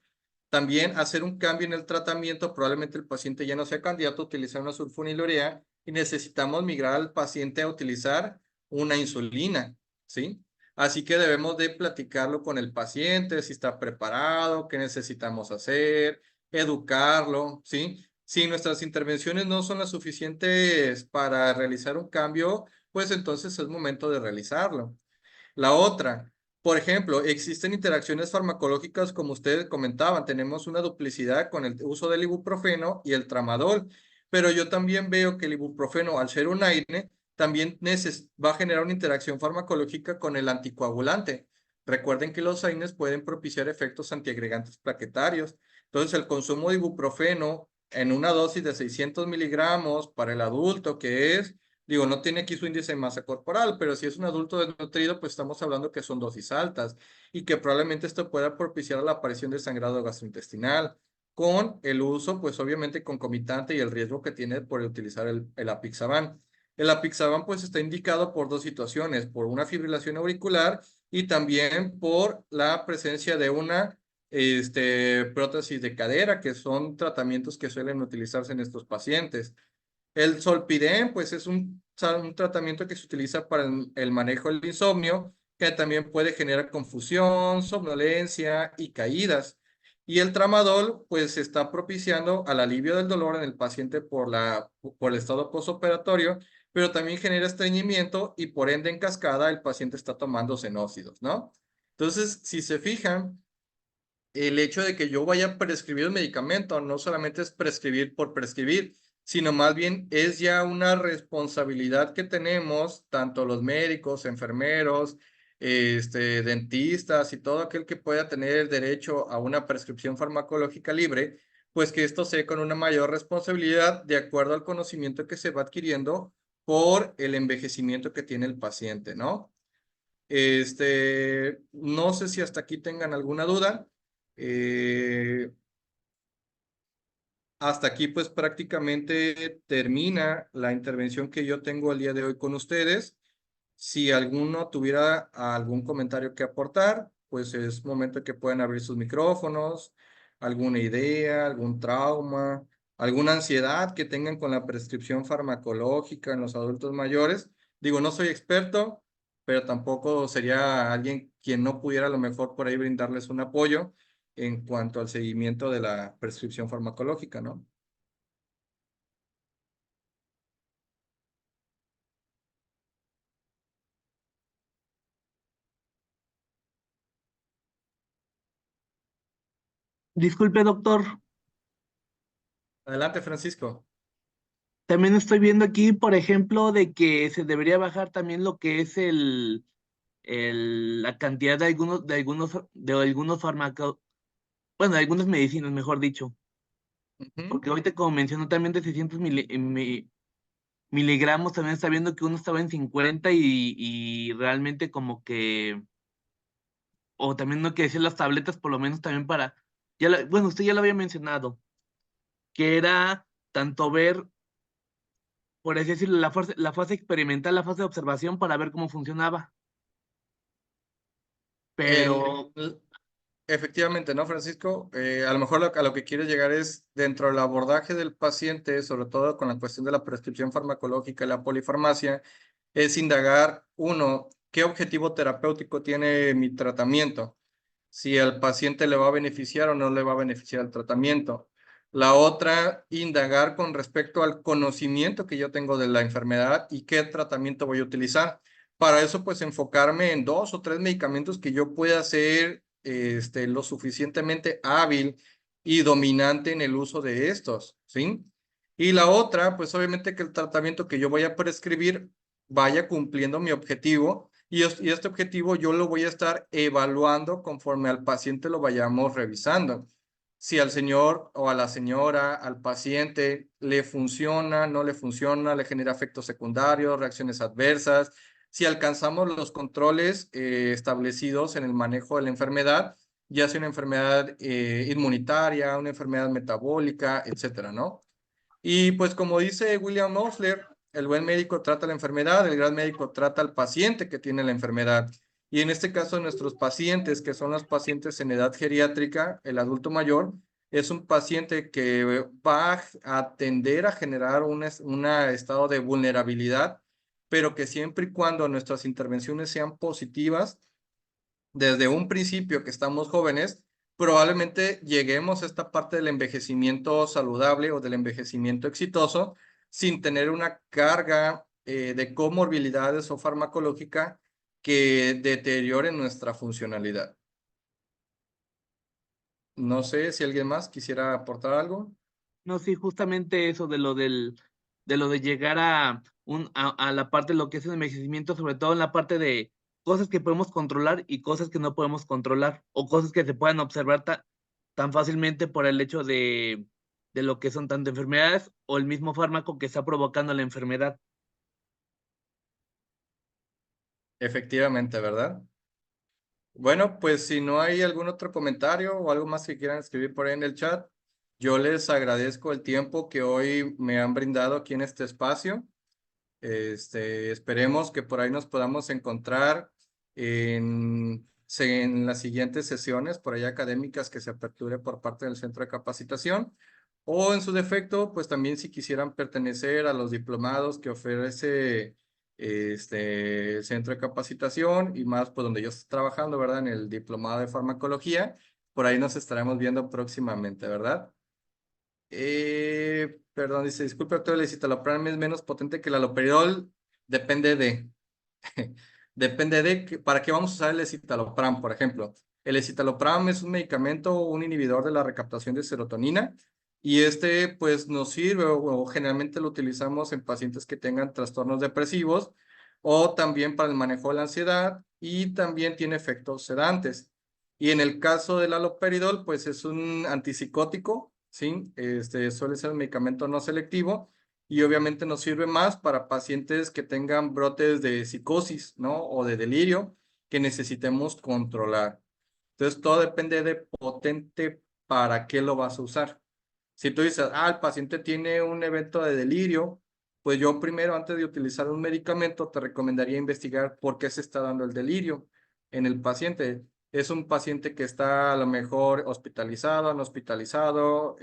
También hacer un cambio en el tratamiento, probablemente el paciente ya no sea candidato a utilizar una sulfonilurea y necesitamos migrar al paciente a utilizar una insulina, ¿sí? Así que debemos de platicarlo con el paciente, si está preparado, qué necesitamos hacer, educarlo, ¿sí? Si nuestras intervenciones no son las suficientes para realizar un cambio, pues entonces es momento de realizarlo. La otra, por ejemplo, existen interacciones farmacológicas como ustedes comentaban, tenemos una duplicidad con el uso del ibuprofeno y el tramadol, pero yo también veo que el ibuprofeno, al ser un AINE, también va a generar una interacción farmacológica con el anticoagulante. Recuerden que los AINES pueden propiciar efectos antiagregantes plaquetarios. Entonces, el consumo de ibuprofeno en una dosis de 600 miligramos para el adulto, que es, digo, no tiene aquí su índice de masa corporal, pero si es un adulto desnutrido, pues estamos hablando que son dosis altas y que probablemente esto pueda propiciar la aparición de sangrado gastrointestinal con el uso, pues obviamente concomitante y el riesgo que tiene por utilizar el apixaban. El apixaban pues está indicado por dos situaciones, por una fibrilación auricular y también por la presencia de una prótesis de cadera, que son tratamientos que suelen utilizarse en estos pacientes. El Zolpidem, pues es un tratamiento que se utiliza para el manejo del insomnio, que también puede generar confusión, somnolencia y caídas. Y el tramadol, pues está propiciando al alivio del dolor en el paciente por el estado postoperatorio, pero también genera estreñimiento y por ende en cascada el paciente está tomando xenócidos, ¿no? Entonces, si se fijan, el hecho de que yo vaya a prescribir un medicamento no solamente es prescribir por prescribir, sino más bien es ya una responsabilidad que tenemos, tanto los médicos, enfermeros, dentistas y todo aquel que pueda tener derecho a una prescripción farmacológica libre, pues que esto sea con una mayor responsabilidad de acuerdo al conocimiento que se va adquiriendo por el envejecimiento que tiene el paciente, ¿no? No sé si hasta aquí tengan alguna duda. Hasta aquí pues prácticamente termina la intervención que yo tengo el día de hoy con ustedes. Si alguno tuviera algún comentario que aportar, pues es momento que puedan abrir sus micrófonos, alguna idea, algún trauma, alguna ansiedad que tengan con la prescripción farmacológica en los adultos mayores. Digo, no soy experto, pero tampoco sería alguien quien no pudiera a lo mejor por ahí brindarles un apoyo en cuanto al seguimiento de la prescripción farmacológica, ¿no? Disculpe, doctor. Adelante, Francisco. También estoy viendo aquí, por ejemplo, de que se debería bajar también lo que es la cantidad de algunos fármacos, bueno, de algunas medicinas, mejor dicho. Porque ahorita, como mencionó, también de 600 miligramos, también está viendo que uno estaba en 50 y realmente como que, o también no hay que decir las tabletas, por lo menos también para, bueno, usted ya lo había mencionado, que era tanto ver, por así decirlo, la fase experimental, la fase de observación para ver cómo funcionaba. Pero Efectivamente, ¿no, Francisco? A lo mejor a lo que quieres llegar es dentro del abordaje del paciente, sobre todo con la cuestión de la prescripción farmacológica y la polifarmacia, es indagar, uno, ¿qué objetivo terapéutico tiene mi tratamiento? Si al paciente le va a beneficiar o no le va a beneficiar el tratamiento. La otra, indagar con respecto al conocimiento que yo tengo de la enfermedad y qué tratamiento voy a utilizar. Para eso, pues enfocarme en 2 o 3 medicamentos que yo pueda ser lo suficientemente hábil y dominante en el uso de estos, ¿sí? Y la otra, pues obviamente que el tratamiento que yo voy a prescribir vaya cumpliendo mi objetivo y este objetivo yo lo voy a estar evaluando conforme al paciente lo vayamos revisando. Si al señor o a la señora, al paciente le funciona, no le funciona, le genera efectos secundarios, reacciones adversas, si alcanzamos los controles establecidos en el manejo de la enfermedad, ya sea una enfermedad inmunitaria, una enfermedad metabólica, etcétera, ¿no? Y pues como dice William Osler, el buen médico trata la enfermedad, el gran médico trata al paciente que tiene la enfermedad. Y en este caso nuestros pacientes, que son los pacientes en edad geriátrica, el adulto mayor, es un paciente que va a tender a generar un estado de vulnerabilidad, pero que siempre y cuando nuestras intervenciones sean positivas, desde un principio que estamos jóvenes, probablemente lleguemos a esta parte del envejecimiento saludable o del envejecimiento exitoso sin tener una carga de comorbilidades o farmacológica que deterioren nuestra funcionalidad. No sé si alguien más quisiera aportar algo. no, sí, justamente eso de lo de llegar a la parte de lo que es el envejecimiento, sobre todo en la parte de cosas que podemos controlar y cosas que no podemos controlar, o cosas que se puedan observar tan fácilmente por el hecho de lo que son tanto enfermedades o el mismo fármaco que está provocando la enfermedad. Efectivamente, ¿verdad? Bueno, pues si no hay algún otro comentario o algo más que quieran escribir por ahí en el chat, yo les agradezco el tiempo que hoy me han brindado aquí en este espacio. Esperemos que por ahí nos podamos encontrar en las siguientes sesiones por ahí académicas que se aperture por parte del centro de capacitación, o en su defecto, pues también si quisieran pertenecer a los diplomados que ofrece el centro de capacitación y más pues donde yo estoy trabajando, ¿verdad? En el diplomado de farmacología, por ahí nos estaremos viendo próximamente, ¿verdad? Perdón, dice, disculpe, doctor, el escitalopram es menos potente que el haloperidol. Depende de... Depende de para qué vamos a usar el escitalopram, por ejemplo. El escitalopram es un medicamento, un inhibidor de la recaptación de serotonina, y pues nos sirve o generalmente lo utilizamos en pacientes que tengan trastornos depresivos o también para el manejo de la ansiedad, y también tiene efectos sedantes. Y en el caso del haloperidol, pues es un antipsicótico, ¿sí? Suele ser un medicamento no selectivo, y obviamente nos sirve más para pacientes que tengan brotes de psicosis, ¿no? O de delirio que necesitemos controlar. Entonces, todo depende de potente para qué lo vas a usar. Si tú dices, el paciente tiene un evento de delirio, pues yo primero, antes de utilizar un medicamento, te recomendaría investigar por qué se está dando el delirio en el paciente. Es un paciente que está a lo mejor hospitalizado, no hospitalizado,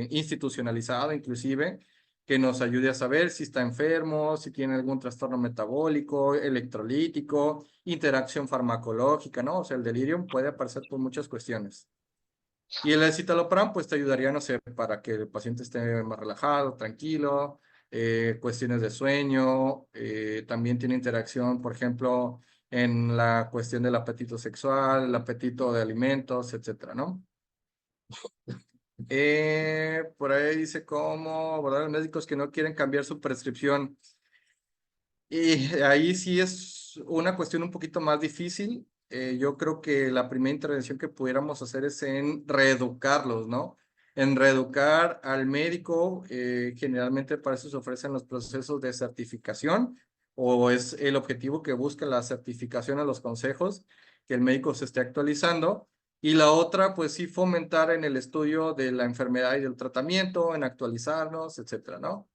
institucionalizado inclusive, que nos ayude a saber si está enfermo, si tiene algún trastorno metabólico, electrolítico, interacción farmacológica, ¿no? O sea, el delirio puede aparecer por muchas cuestiones. Y el escitalopram, pues te ayudaría, no sé, para que el paciente esté más relajado, tranquilo, cuestiones de sueño, también tiene interacción, por ejemplo, en la cuestión del apetito sexual, el apetito de alimentos, etcétera, ¿no? Por ahí dice cómo abordar a los médicos que no quieren cambiar su prescripción. Y ahí sí es una cuestión un poquito más difícil. Yo creo que la primera intervención que pudiéramos hacer es en reeducarlos, ¿no? En reeducar al médico. Generalmente para eso se ofrecen los procesos de certificación, o es el objetivo que busca la certificación a los consejos, que el médico se esté actualizando. Y la otra, pues sí, fomentar en el estudio de la enfermedad y del tratamiento, en actualizarnos, etcétera, ¿no?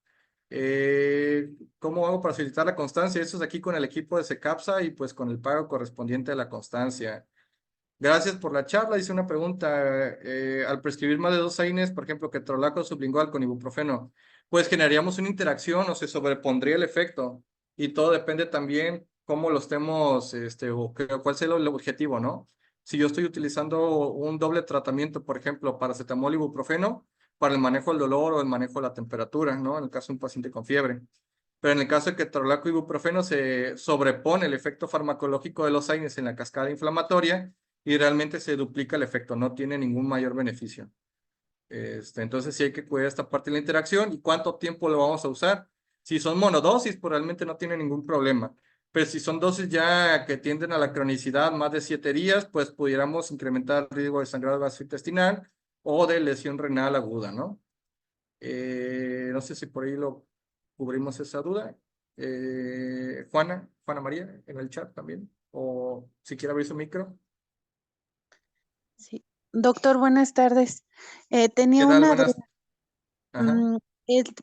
¿Cómo hago para facilitar la constancia? Eso es aquí con el equipo de SECAPSA y pues con el pago correspondiente a la constancia. Gracias por la charla. Hice una pregunta. Al prescribir más de 2 AINES, por ejemplo, ketorolaco sublingual con ibuprofeno, pues generaríamos una interacción o se sobrepondría el efecto. Y todo depende también cómo lo estemos, cuál sea el objetivo, ¿no? Si yo estoy utilizando un doble tratamiento, por ejemplo, paracetamol y ibuprofeno, para el manejo del dolor o el manejo de la temperatura, ¿no? En el caso de un paciente con fiebre. Pero en el caso de ketorolaco y ibuprofeno se sobrepone el efecto farmacológico de los AINES en la cascada inflamatoria y realmente se duplica el efecto, no tiene ningún mayor beneficio. Entonces sí hay que cuidar esta parte de la interacción y cuánto tiempo lo vamos a usar. Si son monodosis, pues realmente no tiene ningún problema. Pero si son dosis ya que tienden a la cronicidad, más de 7 días, pues pudiéramos incrementar el riesgo de sangrado gastrointestinal o de lesión renal aguda, ¿no? No sé si por ahí lo cubrimos esa duda. Juana María, en el chat también, o si quiere abrir su micro. Sí. Doctor, buenas tardes. Tenía ¿Qué tal? una Buenas. duda. Ajá.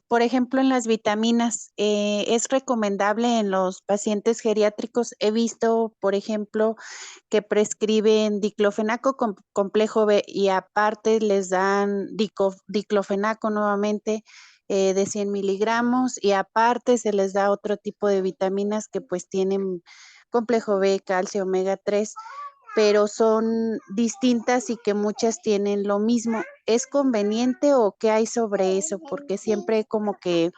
Por ejemplo, en las vitaminas, ¿es recomendable en los pacientes geriátricos? He visto, por ejemplo, que prescriben diclofenaco complejo B y aparte les dan diclofenaco nuevamente de 100 miligramos y aparte se les da otro tipo de vitaminas que pues tienen complejo B, calcio, omega 3, pero son distintas y que muchas tienen lo mismo. ¿Es conveniente o qué hay sobre eso? Porque siempre como que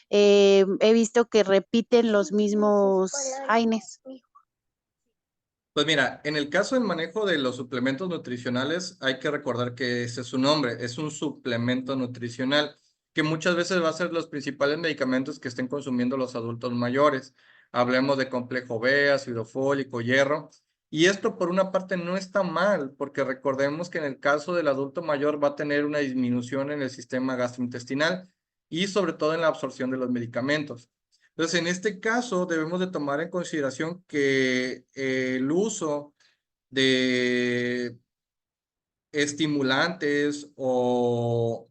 he visto que repiten los mismos AINES. Pues mira, en el caso del manejo de los suplementos nutricionales, hay que recordar que ese es su nombre, es un suplemento nutricional, que muchas veces va a ser los principales medicamentos que estén consumiendo los adultos mayores. Hablemos de complejo B, ácido fólico, hierro. Y esto por una parte no está mal, porque recordemos que en el caso del adulto mayor va a tener una disminución en el sistema gastrointestinal y sobre todo en la absorción de los medicamentos. Entonces, en este caso, debemos de tomar en consideración que el uso de estimulantes o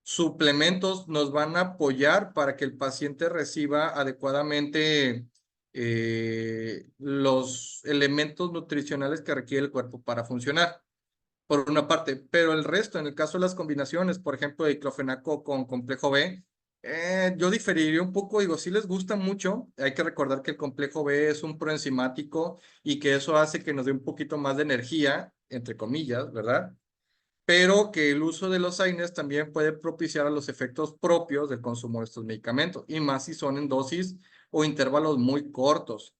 suplementos nos van a apoyar para que el paciente reciba adecuadamente los elementos nutricionales que requiere el cuerpo para funcionar, por una parte. Pero el resto, en el caso de las combinaciones, por ejemplo, de diclofenaco con complejo B, yo diferiría un poco, digo, si les gusta mucho, hay que recordar que el complejo B es un proenzimático y que eso hace que nos dé un poquito más de energía, entre comillas, ¿verdad? pero que el uso de los AINES también puede propiciar a los efectos propios del consumo de estos medicamentos, y más si son en dosis o intervalos muy cortos.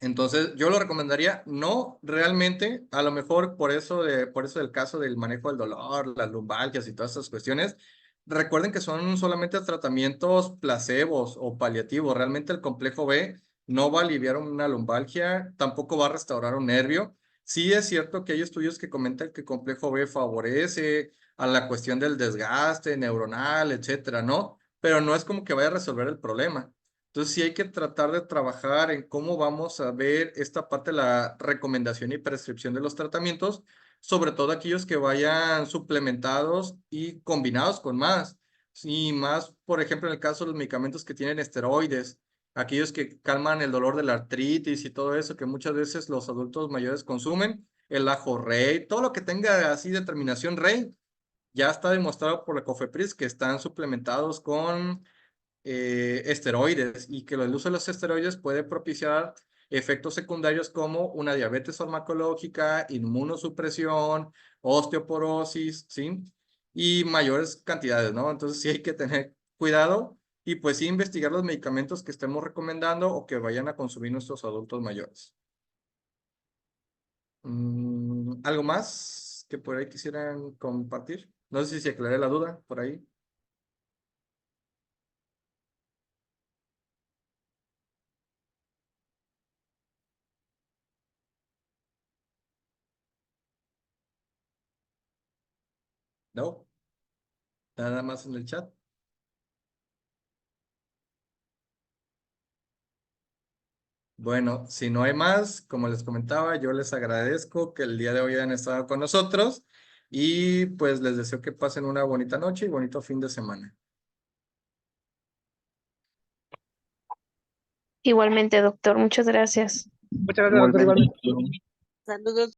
Entonces, yo lo recomendaría, no realmente, a lo mejor por eso del caso del manejo del dolor, las lumbalgias y todas esas cuestiones, recuerden que son solamente tratamientos placebos o paliativos. Realmente el complejo B no va a aliviar una lumbalgia, tampoco va a restaurar un nervio. Sí es cierto que hay estudios que comentan que el complejo B favorece a la cuestión del desgaste neuronal, etcétera, ¿no? Pero no es como que vaya a resolver el problema. Entonces sí hay que tratar de trabajar en cómo vamos a ver esta parte de la recomendación y prescripción de los tratamientos, sobre todo aquellos que vayan suplementados y combinados con más. Y más, por ejemplo, en el caso de los medicamentos que tienen esteroides, aquellos que calman el dolor de la artritis y todo eso que muchas veces los adultos mayores consumen, el ajo rey, todo lo que tenga así determinación rey, ya está demostrado por la COFEPRIS que están suplementados con esteroides, y que el uso de los esteroides puede propiciar efectos secundarios como una diabetes farmacológica, inmunosupresión, osteoporosis, ¿sí? Y mayores cantidades, ¿no? Entonces sí hay que tener cuidado y pues sí investigar los medicamentos que estemos recomendando o que vayan a consumir nuestros adultos mayores. ¿Algo más que por ahí quisieran compartir? No sé si se aclaré la duda por ahí. ¿No? Nada más en el chat. Bueno, si no hay más, como les comentaba, yo les agradezco que el día de hoy hayan estado con nosotros y pues les deseo que pasen una bonita noche y bonito fin de semana. Igualmente, doctor, muchas gracias. Muchas gracias, doctor, igualmente. Saludos.